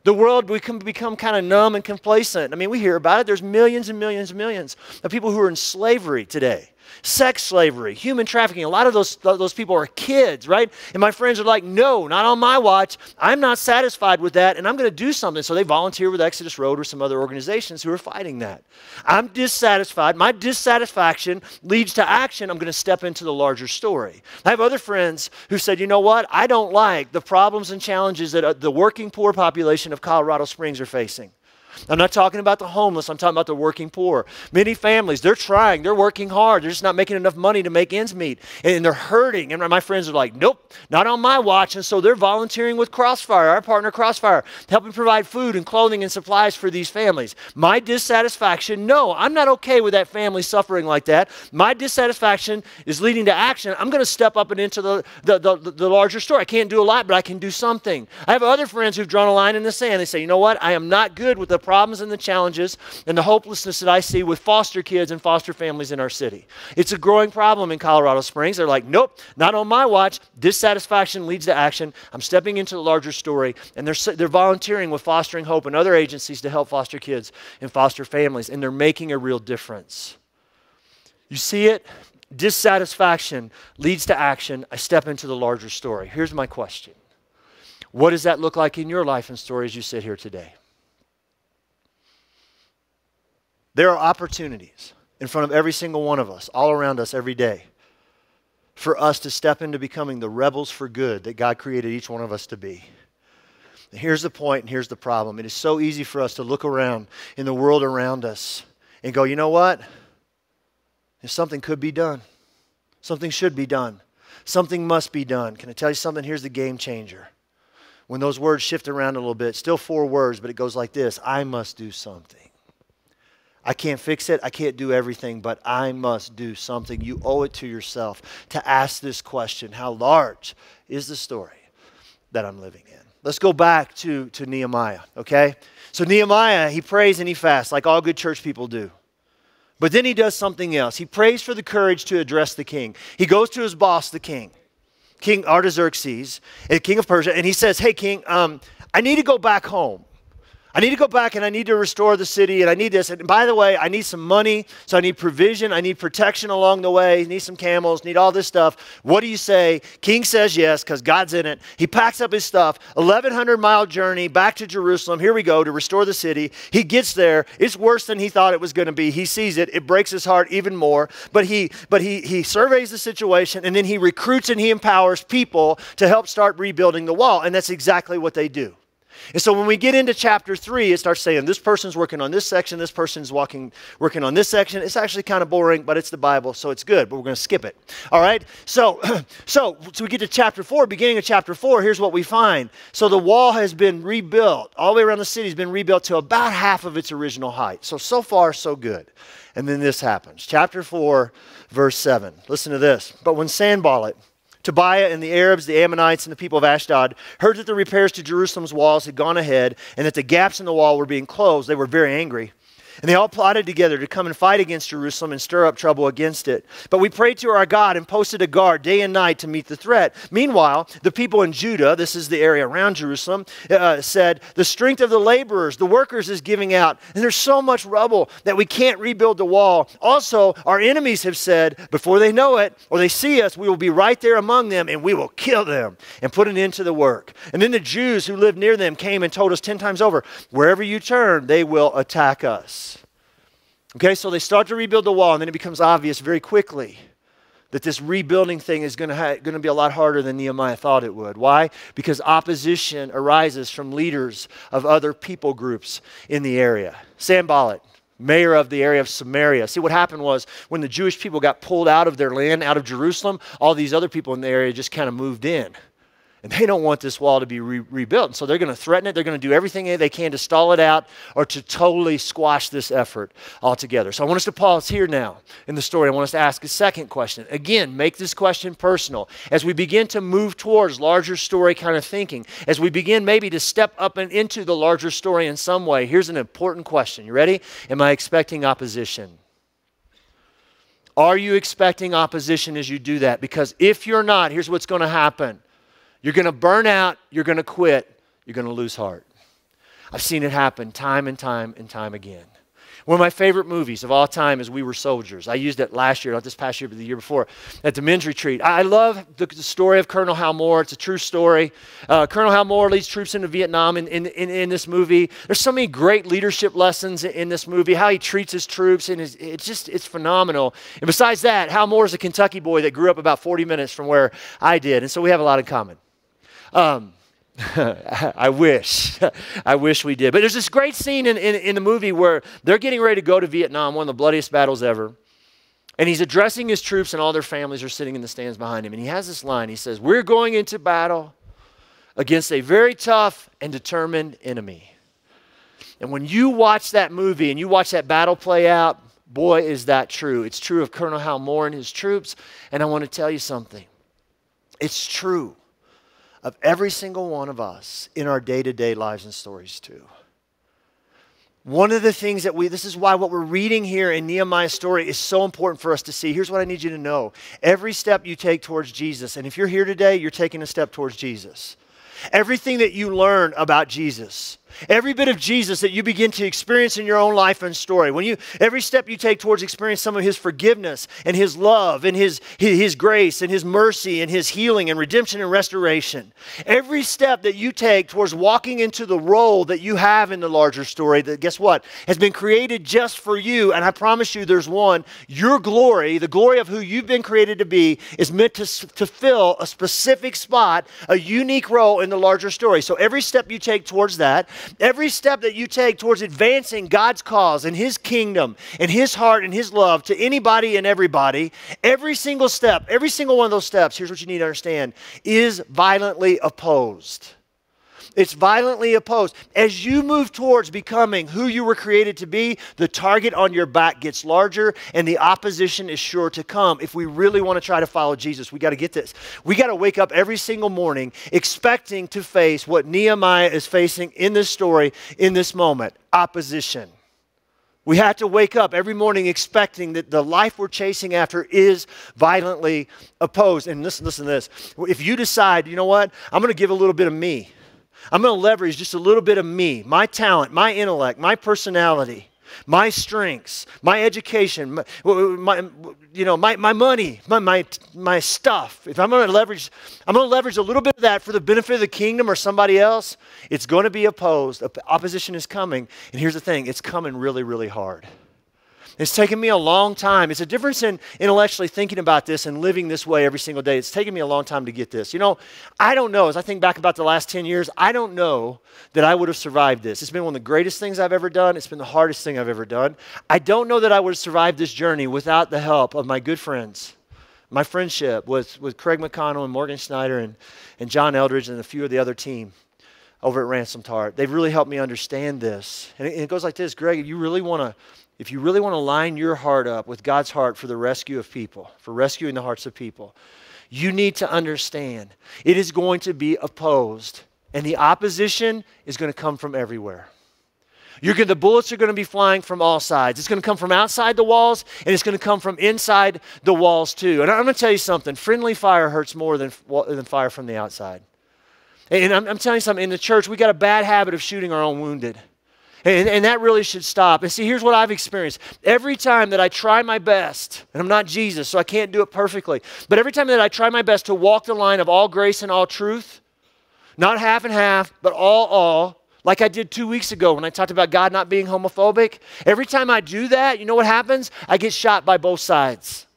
[SPEAKER 6] The world, we can become kind of numb and complacent. I mean, we hear about it. There's millions and millions and millions of people who are in slavery today. Sex slavery, human trafficking. A lot of those people are kids, right? And my friends are like, no, not on my watch. I'm not satisfied with that, and I'm going to do something. So they volunteer with Exodus Road or some other organizations who are fighting that. I'm dissatisfied. My dissatisfaction leads to action. I'm going to step into the larger story. I have other friends who said, you know what? I don't like the problems and challenges that the working poor population of Colorado Springs are facing. I'm not talking about the homeless. I'm talking about the working poor. Many families, they're trying. They're working hard. They're just not making enough money to make ends meet. And they're hurting. And my friends are like, nope, not on my watch. And so they're volunteering with Crossfire, our partner Crossfire, helping provide food and clothing and supplies for these families. My dissatisfaction, no, I'm not okay with that family suffering like that. My dissatisfaction is leading to action. I'm going to step up and into the larger story. I can't do a lot, but I can do something. I have other friends who've drawn a line in the sand. They say, you know what? I am not good with the problems and the challenges and the hopelessness that I see with foster kids and foster families in our city. It's a growing problem in Colorado Springs. They're like, nope, not on my watch. Dissatisfaction leads to action. I'm stepping into the larger story, and they're volunteering with Fostering Hope and other agencies to help foster kids and foster families, and they're making a real difference. You see it? Dissatisfaction leads to action. I step into the larger story. Here's my question. What does that look like in your life and story as you sit here today? There are opportunities in front of every single one of us, all around us every day, for us to step into becoming the rebels for good that God created each one of us to be. And here's the point and here's the problem. It is so easy for us to look around in the world around us and go, you know what? If something could be done. Something should be done. Something must be done. Can I tell you something? Here's the game changer. When those words shift around a little bit, still 4 words, but it goes like this: I must do something. I can't fix it. I can't do everything, but I must do something. You owe it to yourself to ask this question: how large is the story that I'm living in? Let's go back to Nehemiah, okay? So Nehemiah, he prays and he fasts like all good church people do. But then he does something else. He prays for the courage to address the king. He goes to his boss, the king, King Artaxerxes, king of Persia, and he says, hey, king, I need to go back home. I need to go back and I need to restore the city and I need this. And by the way, I need some money, so I need provision, I need protection along the way, I need some camels, need all this stuff. What do you say? King says yes, because God's in it. He packs up his stuff, 1,100-mile journey back to Jerusalem. Here we go, to restore the city. He gets there. It's worse than he thought it was going to be. He sees it. It breaks his heart even more. But he surveys the situation, and then he recruits and he empowers people to help start rebuilding the wall. And that's exactly what they do. And so when we get into chapter 3, it starts saying this person's working on this section, this person's working on this section. It's actually kind of boring, but it's the Bible, so it's good, but we're going to skip it. All right? So we get to chapter 4, beginning of chapter 4, here's what we find. So the wall has been rebuilt. All the way around the city has been rebuilt to about half of its original height. So far, so good. And then this happens. Chapter 4, verse 7. Listen to this. But when Sanballat, Tobiah and the Arabs, the Ammonites, and the people of Ashdod heard that the repairs to Jerusalem's walls had gone ahead and that the gaps in the wall were being closed, they were very angry. And they all plotted together to come and fight against Jerusalem and stir up trouble against it. But we prayed to our God and posted a guard day and night to meet the threat. Meanwhile, the people in Judah, this is the area around Jerusalem, said, the strength of the laborers, the workers is giving out. And there's so much rubble that we can't rebuild the wall. Also, our enemies have said, before they know it or they see us, we will be right there among them and we will kill them and put an end to the work. And then the Jews who lived near them came and told us 10 times over, wherever you turn, they will attack us. Okay, so they start to rebuild the wall, and then it becomes obvious very quickly that this rebuilding thing is going to be a lot harder than Nehemiah thought it would. Why? Because opposition arises from leaders of other people groups in the area. Sanballat, mayor of the area of Samaria. See, what happened was when the Jewish people got pulled out of their land, out of Jerusalem, all these other people in the area just kind of moved in. And they don't want this wall to be rebuilt. And so they're going to threaten it. They're going to do everything they can to stall it out or to totally squash this effort altogether. So I want us to pause here now in the story. I want us to ask a second question. Again, make this question personal. As we begin to move towards larger story kind of thinking, as we begin maybe to step up and into the larger story in some way, here's an important question. You ready? Am I expecting opposition? Are you expecting opposition as you do that? Because if you're not, here's what's going to happen. You're going to burn out, you're going to quit, you're going to lose heart. I've seen it happen time and time and time again. One of my favorite movies of all time is We Were Soldiers. I used it last year, not this past year, but the year before, at the men's retreat. I love the story of Colonel Hal Moore. It's a true story. Colonel Hal Moore leads troops into Vietnam in this movie. There's so many great leadership lessons in this movie, how he treats his troops, and it's phenomenal. And besides that, Hal Moore is a Kentucky boy that grew up about 40 minutes from where I did, and so we have a lot in common. I wish we did. But there's this great scene in the movie where they're getting ready to go to Vietnam, one of the bloodiest battles ever. And he's addressing his troops and all their families are sitting in the stands behind him. And he has this line. He says, "We're going into battle against a very tough and determined enemy." And when you watch that movie and you watch that battle play out, boy, is that true. It's true of Colonel Hal Moore and his troops. And I want to tell you something. It's true of every single one of us in our day-to-day lives and stories too. One of the things that this is why what we're reading here in Nehemiah's story is so important for us to see. Here's what I need you to know. Every step you take towards Jesus, and if you're here today, you're taking a step towards Jesus. Everything that you learn about Jesus, every bit of Jesus that you begin to experience in your own life and story, every step you take towards experiencing some of His forgiveness and His love and His grace and His mercy and His healing and redemption and restoration, every step that you take towards walking into the role that you have in the larger story that, guess what, has been created just for you, and I promise you there's one, your glory, the glory of who you've been created to be, is meant to fill a specific spot, a unique role in the larger story. So every step you take towards that, every step that you take towards advancing God's cause and His kingdom and His heart and His love to anybody and everybody, every single step, every single one of those steps, here's what you need to understand, is violently opposed. It's violently opposed. As you move towards becoming who you were created to be, the target on your back gets larger and the opposition is sure to come. If we really want to try to follow Jesus, we got to get this. We got to wake up every single morning expecting to face what Nehemiah is facing in this story, in this moment, opposition. We have to wake up every morning expecting that the life we're chasing after is violently opposed. And listen to this. If you decide, you know what, I'm going to give a little bit of me. I'm going to leverage just a little bit of me, my talent, my intellect, my personality, my strengths, my education, my money, my stuff. If I'm going to leverage a little bit of that for the benefit of the kingdom or somebody else, it's going to be opposed. Opposition is coming. And here's the thing, it's coming really, really hard. It's taken me a long time. It's a difference in intellectually thinking about this and living this way every single day. It's taken me a long time to get this. You know, I don't know. As I think back about the last 10 years, I don't know that I would have survived this. It's been one of the greatest things I've ever done. It's been the hardest thing I've ever done. I don't know that I would have survived this journey without the help of my good friends, my friendship with Craig McConnell and Morgan Schneider and John Eldridge and a few of the other team over at Ransomed Heart. They've really helped me understand this. And it goes like this, Greg, if you really want to line your heart up with God's heart for the rescue of people, for rescuing the hearts of people, you need to understand it is going to be opposed, and the opposition is going to come from everywhere. The bullets are going to be flying from all sides. It's going to come from outside the walls, and it's going to come from inside the walls too. And I'm going to tell you something, friendly fire hurts more than fire from the outside. And I'm telling you something, in the church, we got a bad habit of shooting our own wounded. And that really should stop. And see, here's what I've experienced. Every time that I try my best, and I'm not Jesus, so I can't do it perfectly, but every time that I try my best to walk the line of all grace and all truth, not half and half, but all, like I did 2 weeks ago when I talked about God not being homophobic, every time I do that, you know what happens? I get shot by both sides.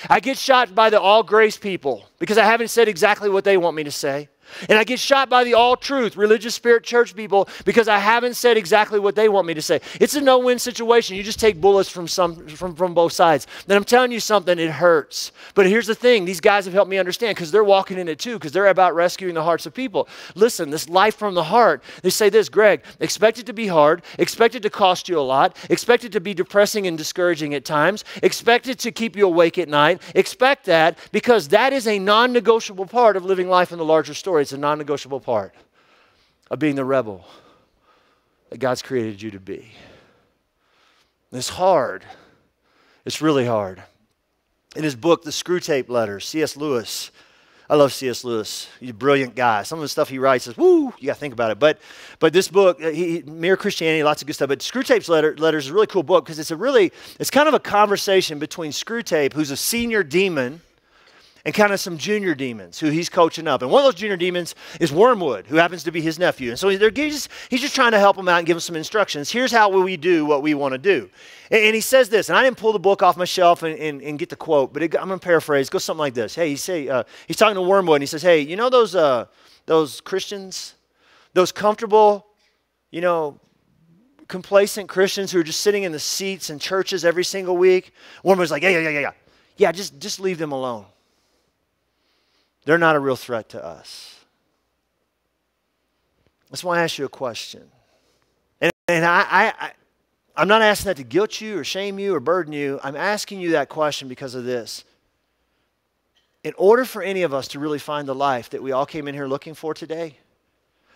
[SPEAKER 6] I get shot by the all grace people because I haven't said exactly what they want me to say. And I get shot by the all-truth, religious spirit church people because I haven't said exactly what they want me to say. It's a no-win situation. You just take bullets from both sides. Then I'm telling you something, it hurts. But here's the thing. These guys have helped me understand because they're walking in it too, because they're about rescuing the hearts of people. Listen, this life from the heart, they say this, Greg, expect it to be hard, expect it to cost you a lot, expect it to be depressing and discouraging at times, expect it to keep you awake at night. Expect that because that is a non-negotiable part of living life in the larger story. It's a non-negotiable part of being the rebel that God's created you to be. It's hard. It's really hard. In his book, The Screwtape Letters, C.S. Lewis, I love C.S. Lewis. He's a brilliant guy. Some of the stuff he writes is, woo, you got to think about it. But this book, Mere Christianity, lots of good stuff. But Screwtape's Letters is a really cool book because it's kind of a conversation between Screwtape, who's a senior demon, and kind of some junior demons who he's coaching up. And one of those junior demons is Wormwood, who happens to be his nephew. And so he's just trying to help him out and give him some instructions. Here's how we do what we want to do. And he says this, and I didn't pull the book off my shelf and get the quote, but I'm going to paraphrase. It goes something like this. Hey, he's talking to Wormwood, and he says, hey, you know those Christians, those comfortable, complacent Christians who are just sitting in the seats in churches every single week? Wormwood's like, yeah. Yeah, just leave them alone. They're not a real threat to us. That's why I ask you a question. And I'm not asking that to guilt you or shame you or burden you. I'm asking you that question because of this. In order for any of us to really find the life that we all came in here looking for today,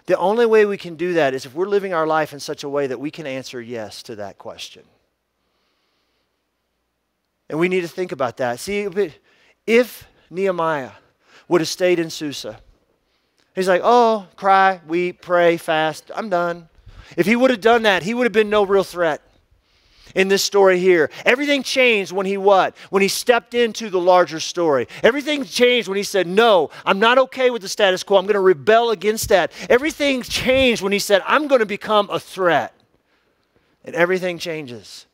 [SPEAKER 6] the only way we can do that is if we're living our life in such a way that we can answer yes to that question. And we need to think about that. See, if Nehemiah would have stayed in Susa. He's like, oh, cry, weep, pray, fast, I'm done. If he would have done that, he would have been no real threat in this story here. Everything changed when he what? When he stepped into the larger story. Everything changed when he said, no, I'm not okay with the status quo. I'm going to rebel against that. Everything changed when he said, I'm going to become a threat. And everything changes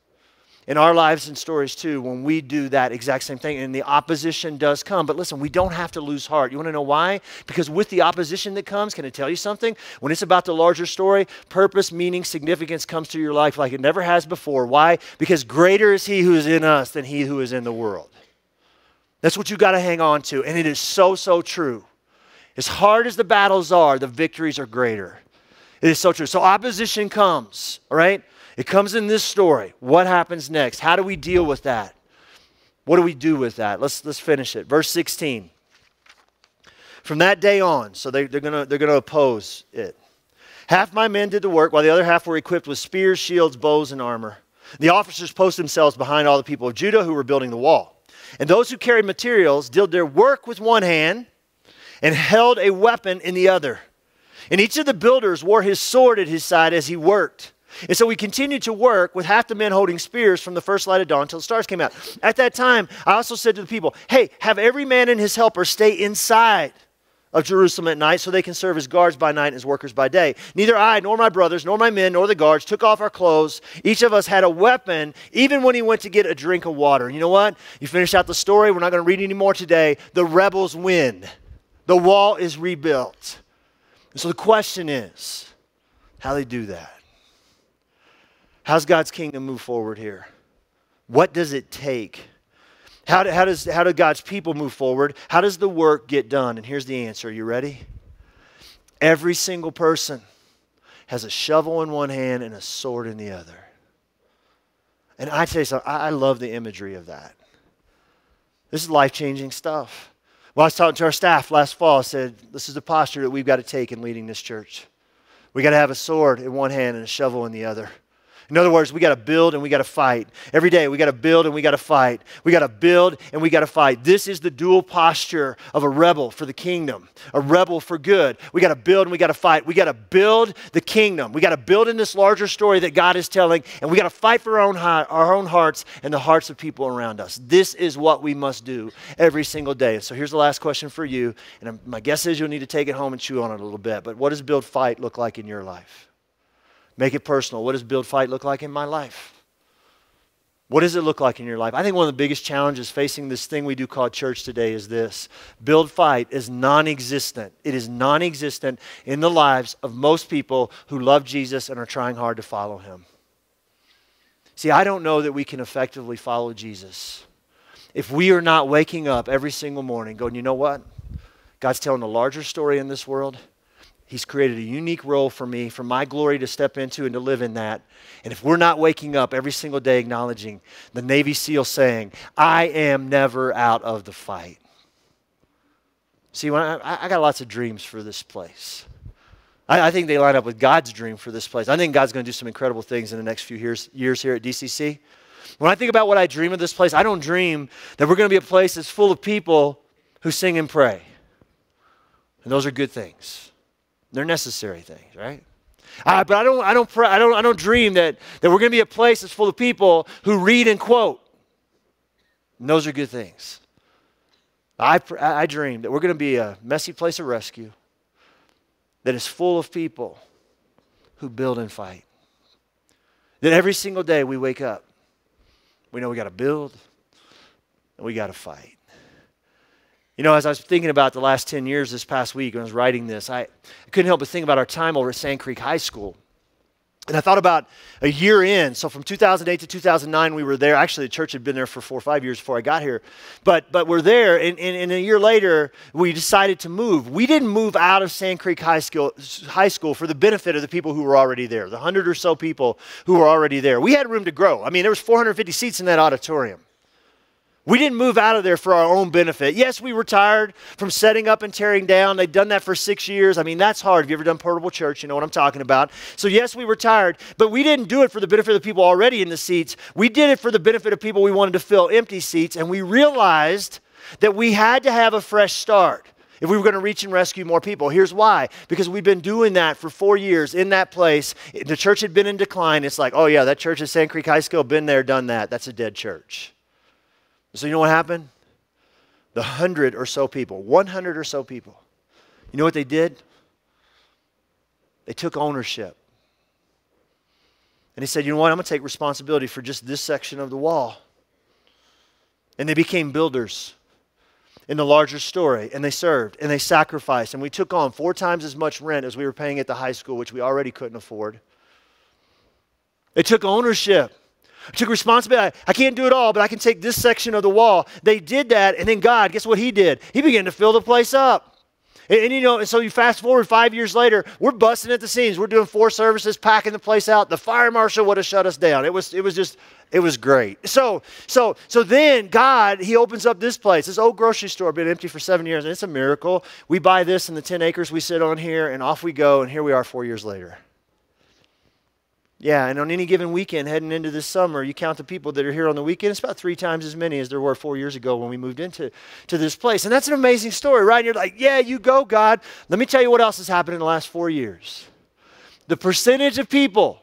[SPEAKER 6] in our lives and stories too when we do that exact same thing, and the opposition does come. But listen, we don't have to lose heart. You want to know why? Because with the opposition that comes, can I tell you something? When it's about the larger story, purpose, meaning, significance comes to your life like it never has before. Why? Because greater is he who is in us than he who is in the world. That's what you got to hang on to, and it is so, so true. As hard as the battles are, the victories are greater. It is so true. So opposition comes, all right? It comes in this story. What happens next? How do we deal with that? What do we do with that? Let's finish it. Verse 16. From that day on, so they're gonna oppose it. Half my men did the work, while the other half were equipped with spears, shields, bows, and armor. The officers posted themselves behind all the people of Judah who were building the wall. And those who carried materials did their work with one hand and held a weapon in the other. And each of the builders wore his sword at his side as he worked. And so we continued to work with half the men holding spears from the first light of dawn until the stars came out. At that time, I also said to the people, hey, have every man and his helper stay inside of Jerusalem at night so they can serve as guards by night and as workers by day. Neither I, nor my brothers, nor my men, nor the guards took off our clothes. Each of us had a weapon, even when he went to get a drink of water. And you know what? You finish out the story. We're not going to read any more today. The rebels win. The wall is rebuilt. And so the question is, how do they do that? How's God's kingdom move forward here? What does it take? How do God's people move forward? How does the work get done? And here's the answer. You ready? Every single person has a shovel in one hand and a sword in the other. And I tell you something, I love the imagery of that. This is life-changing stuff. Well, I was talking to our staff last fall. I said, this is the posture that we've got to take in leading this church. We got to have a sword in one hand and a shovel in the other. In other words, we got to build and we got to fight. Every day we got to build and we got to fight. We got to build and we got to fight. This is the dual posture of a rebel for the kingdom, a rebel for good. We got to build and we got to fight. We got to build the kingdom. We got to build in this larger story that God is telling, and we got to fight for our own hearts and the hearts of people around us. This is what we must do every single day. So here's the last question for you, and my guess is you'll need to take it home and chew on it a little bit. But what does build fight look like in your life? Make it personal. What does build fight look like in my life? What does it look like in your life? I think one of the biggest challenges facing this thing we do called church today is this. Build fight is non-existent. It is non-existent in the lives of most people who love Jesus and are trying hard to follow him. See, I don't know that we can effectively follow Jesus if we are not waking up every single morning going, you know what? God's telling a larger story in this world. He's created a unique role for me, for my glory to step into and to live in that. And if we're not waking up every single day acknowledging the Navy SEAL saying, I am never out of the fight. See, when I got lots of dreams for this place. I think they line up with God's dream for this place. I think God's going to do some incredible things in the next few years here at DCC. When I think about what I dream of this place, I don't dream that we're going to be a place that's full of people who sing and pray. And those are good things. They're necessary things, right? But I don't dream that we're going to be a place that's full of people who read and quote. And those are good things. I dream that we're going to be a messy place of rescue that is full of people who build and fight. That every single day we wake up, we know we got to build and we got to fight. You know, as I was thinking about the last 10 years this past week when I was writing this, I couldn't help but think about our time over at Sand Creek High School. And I thought about a year in. So from 2008 to 2009, we were there. Actually, the church had been there for 4 or 5 years before I got here. But we're there, and a year later, we decided to move. We didn't move out of Sand Creek High School for the benefit of the people who were already there, the 100 or so people who were already there. We had room to grow. I mean, there was 450 seats in that auditorium. We didn't move out of there for our own benefit. Yes, we retired from setting up and tearing down. They'd done that for 6 years. I mean, that's hard. If you've ever done portable church, you know what I'm talking about. So yes, we retired, but we didn't do it for the benefit of the people already in the seats. We did it for the benefit of people we wanted to fill empty seats, and we realized that we had to have a fresh start if we were going to reach and rescue more people. Here's why. Because we've been doing that for 4 years in that place. The church had been in decline. It's like, oh yeah, that church at Sand Creek High School, been there, done that. That's a dead church. So you know what happened? The 100 or so people, 100 or so people, you know what they did? They took ownership. And they said, you know what, I'm going to take responsibility for just this section of the wall. And they became builders in the larger story. And they served and they sacrificed. And we took on 4 times as much rent as we were paying at the high school, which we already couldn't afford. They took ownership. I took responsibility. I can't do it all, but I can take this section of the wall. They did that, and then God, guess what he did? He began to fill the place up. And you know, so you fast forward 5 years later, we're busting at the seams. We're doing 4 services, packing the place out. The fire marshal would have shut us down. It was great. So then God, he opens up this place. This old grocery store been empty for 7 years, and it's a miracle. We buy this in the 10 acres we sit on here, and off we go, and here we are 4 years later. Yeah, and on any given weekend heading into this summer, you count the people that are here on the weekend, it's about 3 times as many as there were 4 years ago when we moved into this place. And that's an amazing story, right? And you're like, yeah, you go, God. Let me tell you what else has happened in the last 4 years. The percentage of people,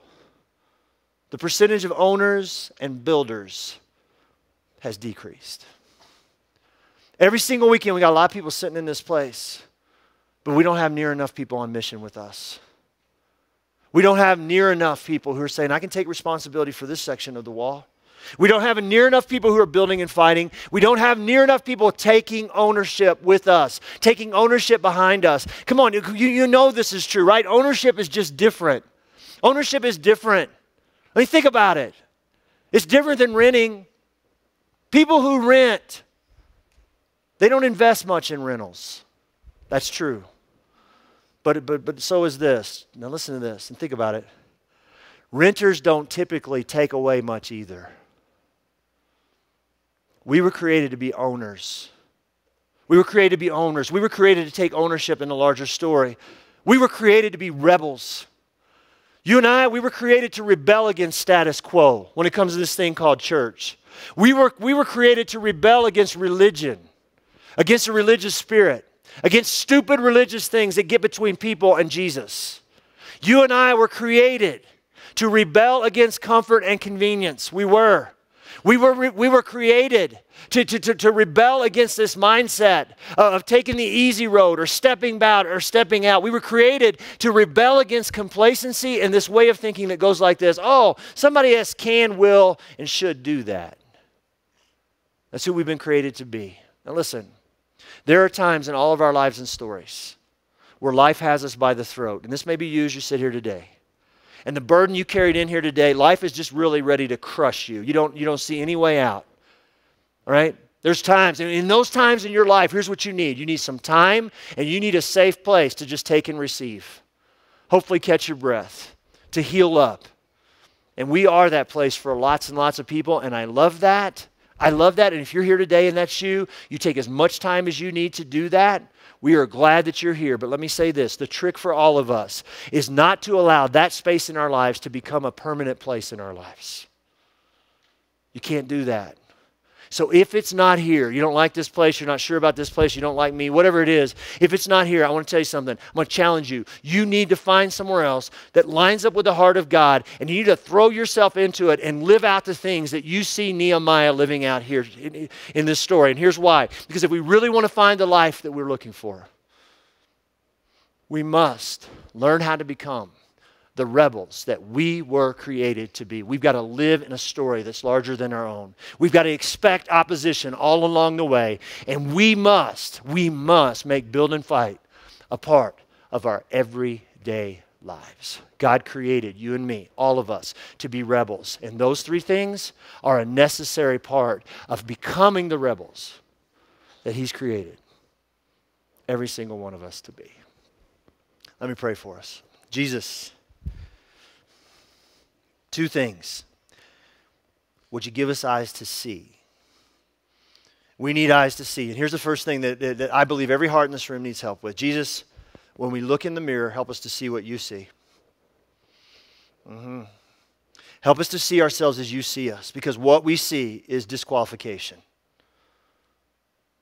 [SPEAKER 6] the percentage of owners and builders has decreased. Every single weekend, we got a lot of people sitting in this place, but we don't have near enough people on mission with us. We don't have near enough people who are saying, I can take responsibility for this section of the wall. We don't have near enough people who are building and fighting. We don't have near enough people taking ownership with us, taking ownership behind us. Come on, you know this is true, right? Ownership is just different. Ownership is different. I mean, think about it. It's different than renting. People who rent, they don't invest much in rentals. That's true. But so is this. Now listen to this and think about it. Renters don't typically take away much either. We were created to be owners. We were created to be owners. We were created to take ownership in the larger story. We were created to be rebels. You and I, we were created to rebel against status quo when it comes to this thing called church. We were created to rebel against religion, against a religious spirit, against stupid religious things that get between people and Jesus. You and I were created to rebel against comfort and convenience. We were. We were created to rebel against this mindset of taking the easy road or stepping out. We were created to rebel against complacency and this way of thinking that goes like this. Oh, somebody else can, will, and should do that. That's who we've been created to be. Now listen, there are times in all of our lives and stories where life has us by the throat. And this may be you as you sit here today. And the burden you carried in here today, life is just really ready to crush you. You don't see any way out. All right? There's times, and in those times in your life, here's what you need. You need some time, and you need a safe place to just take and receive. Hopefully catch your breath, to heal up. And we are that place for lots and lots of people, and I love that. I love that, and if you're here today and that's you, you take as much time as you need to do that. We are glad that you're here, but let me say this. The trick for all of us is not to allow that space in our lives to become a permanent place in our lives. You can't do that. So if it's not here, you don't like this place, you're not sure about this place, you don't like me, whatever it is, if it's not here, I want to tell you something. I'm going to challenge you. You need to find somewhere else that lines up with the heart of God, and you need to throw yourself into it and live out the things that you see Nehemiah living out here in this story. And here's why. Because if we really want to find the life that we're looking for, we must learn how to become the rebels that we were created to be. We've got to live in a story that's larger than our own. We've got to expect opposition all along the way. And we must make build and fight a part of our everyday lives. God created you and me, all of us, to be rebels. And those three things are a necessary part of becoming the rebels that He's created every single one of us to be. Let me pray for us. Jesus, two things. Would you give us eyes to see? We need eyes to see. And here's the first thing that I believe every heart in this room needs help with. Jesus, when we look in the mirror, help us to see what you see. Help us to see ourselves as you see us, because what we see is disqualification.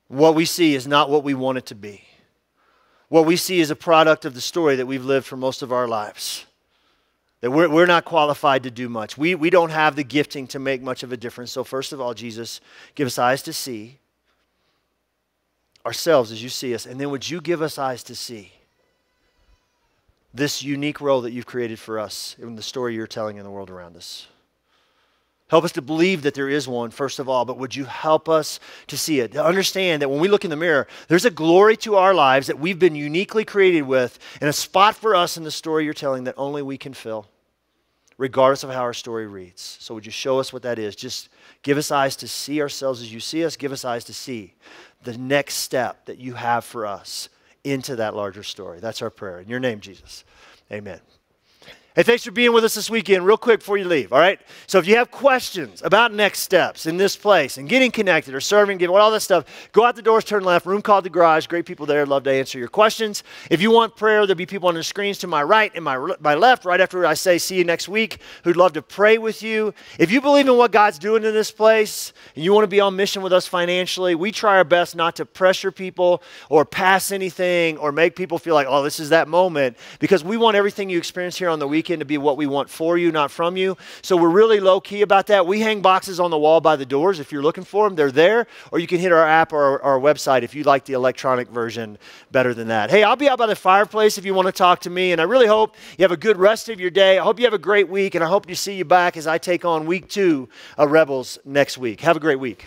[SPEAKER 6] What we see is not what we want it to be. What we see is a product of the story that we've lived for most of our lives. That we're not qualified to do much. We don't have the gifting to make much of a difference. So first of all, Jesus, give us eyes to see ourselves as you see us. And then would you give us eyes to see this unique role that you've created for us in the story you're telling in the world around us? Help us to believe that there is one, first of all, but would you help us to see it, to understand that when we look in the mirror, there's a glory to our lives that we've been uniquely created with, and a spot for us in the story you're telling that only we can fill, regardless of how our story reads. So would you show us what that is? Just give us eyes to see ourselves as you see us. Give us eyes to see the next step that you have for us into that larger story. That's our prayer. In your name, Jesus. Amen. Hey, thanks for being with us this weekend. Real quick before you leave, all right? So if you have questions about next steps in this place and getting connected or serving, giving, all that stuff, go out the doors, turn left, room called The Garage. Great people there. Love to answer your questions. If you want prayer, there'll be people on the screens to my right and my left, right after I say see you next week, who'd love to pray with you. If you believe in what God's doing in this place and you want to be on mission with us financially, we try our best not to pressure people or pass anything or make people feel like, oh, this is that moment, because we want everything you experience here on the weekend to be what we want for you, not from you. So we're really low key about that. We hang boxes on the wall by the doors. If you're looking for them, they're there. Or you can hit our app or our website if you like the electronic version better than that. Hey, I'll be out by the fireplace if you want to talk to me. And I really hope you have a good rest of your day. I hope you have a great week. And I hope to see you back as I take on week 2 of Rebels next week. Have a great week.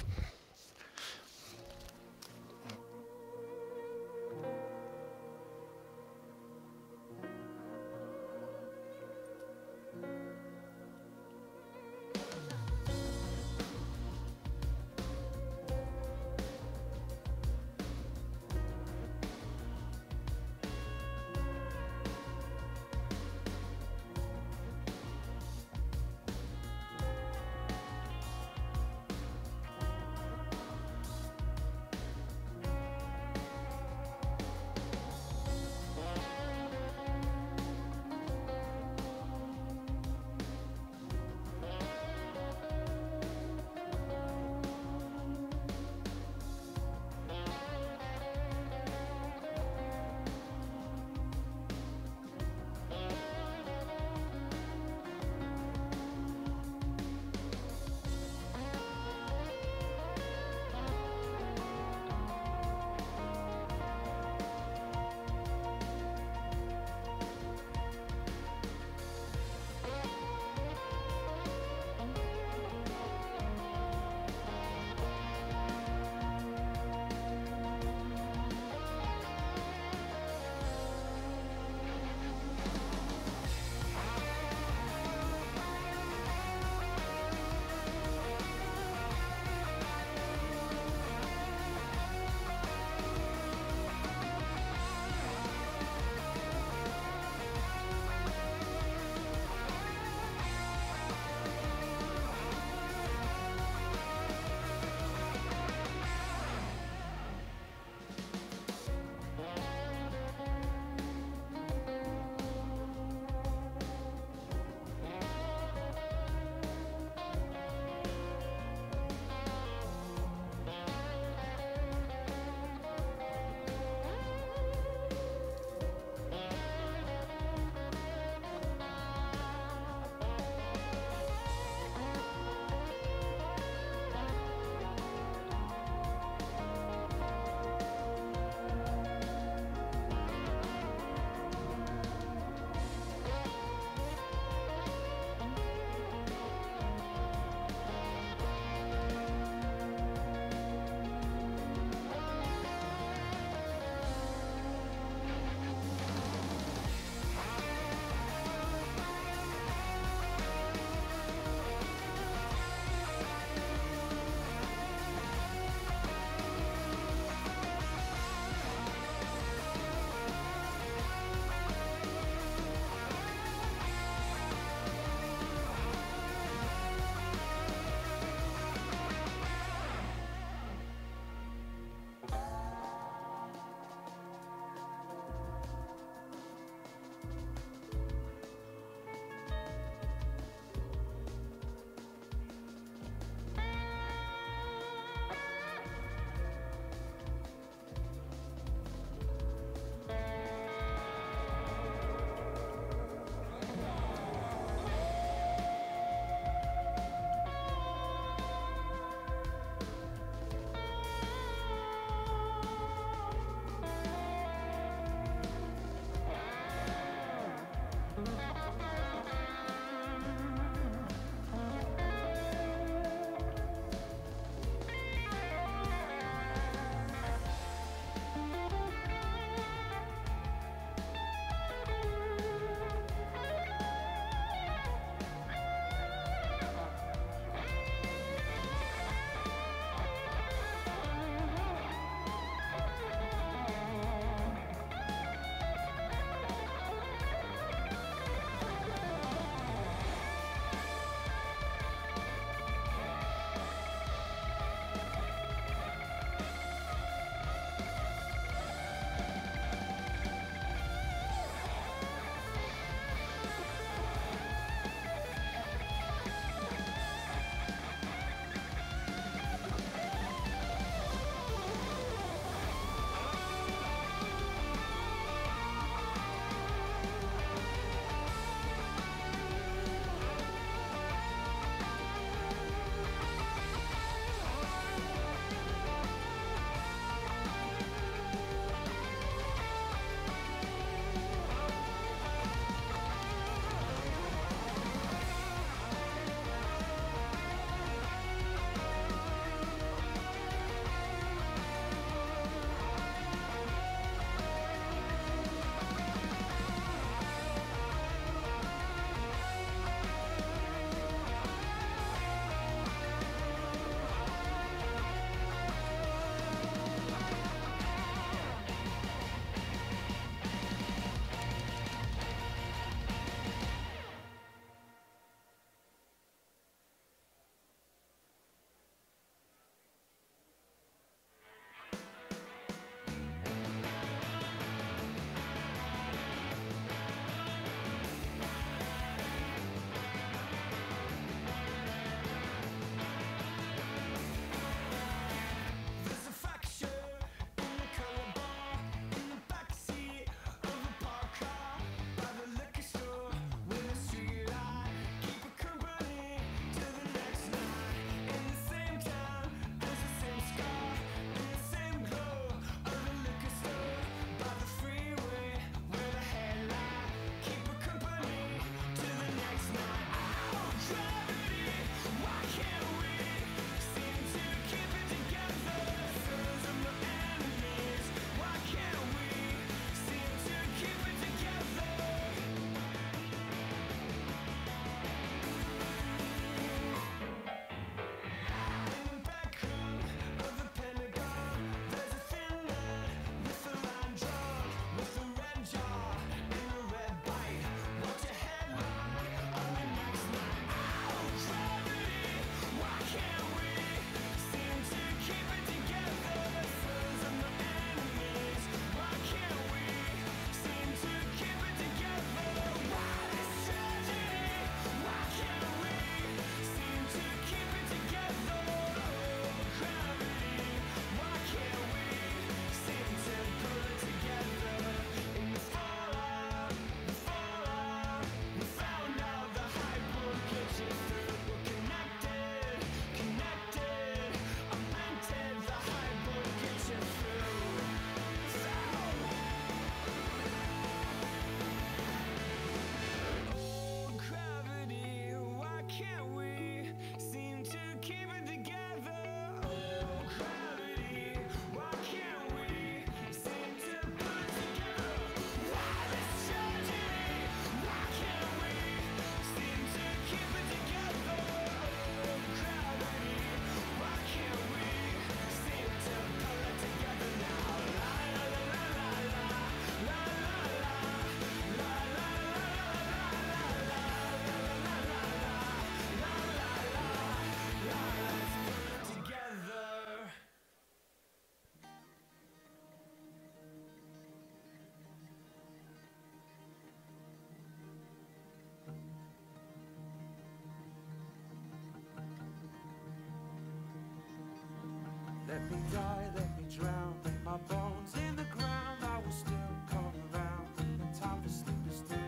[SPEAKER 7] Let me die, let me drown, lay my bones in the ground. I will still come around when time for sleep is through.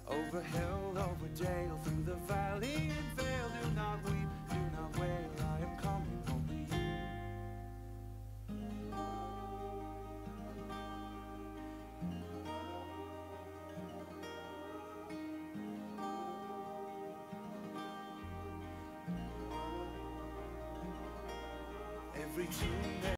[SPEAKER 7] Over hill, over dale, through the valley and vale. Do not weep, do not wail, I am coming home to you. Every tune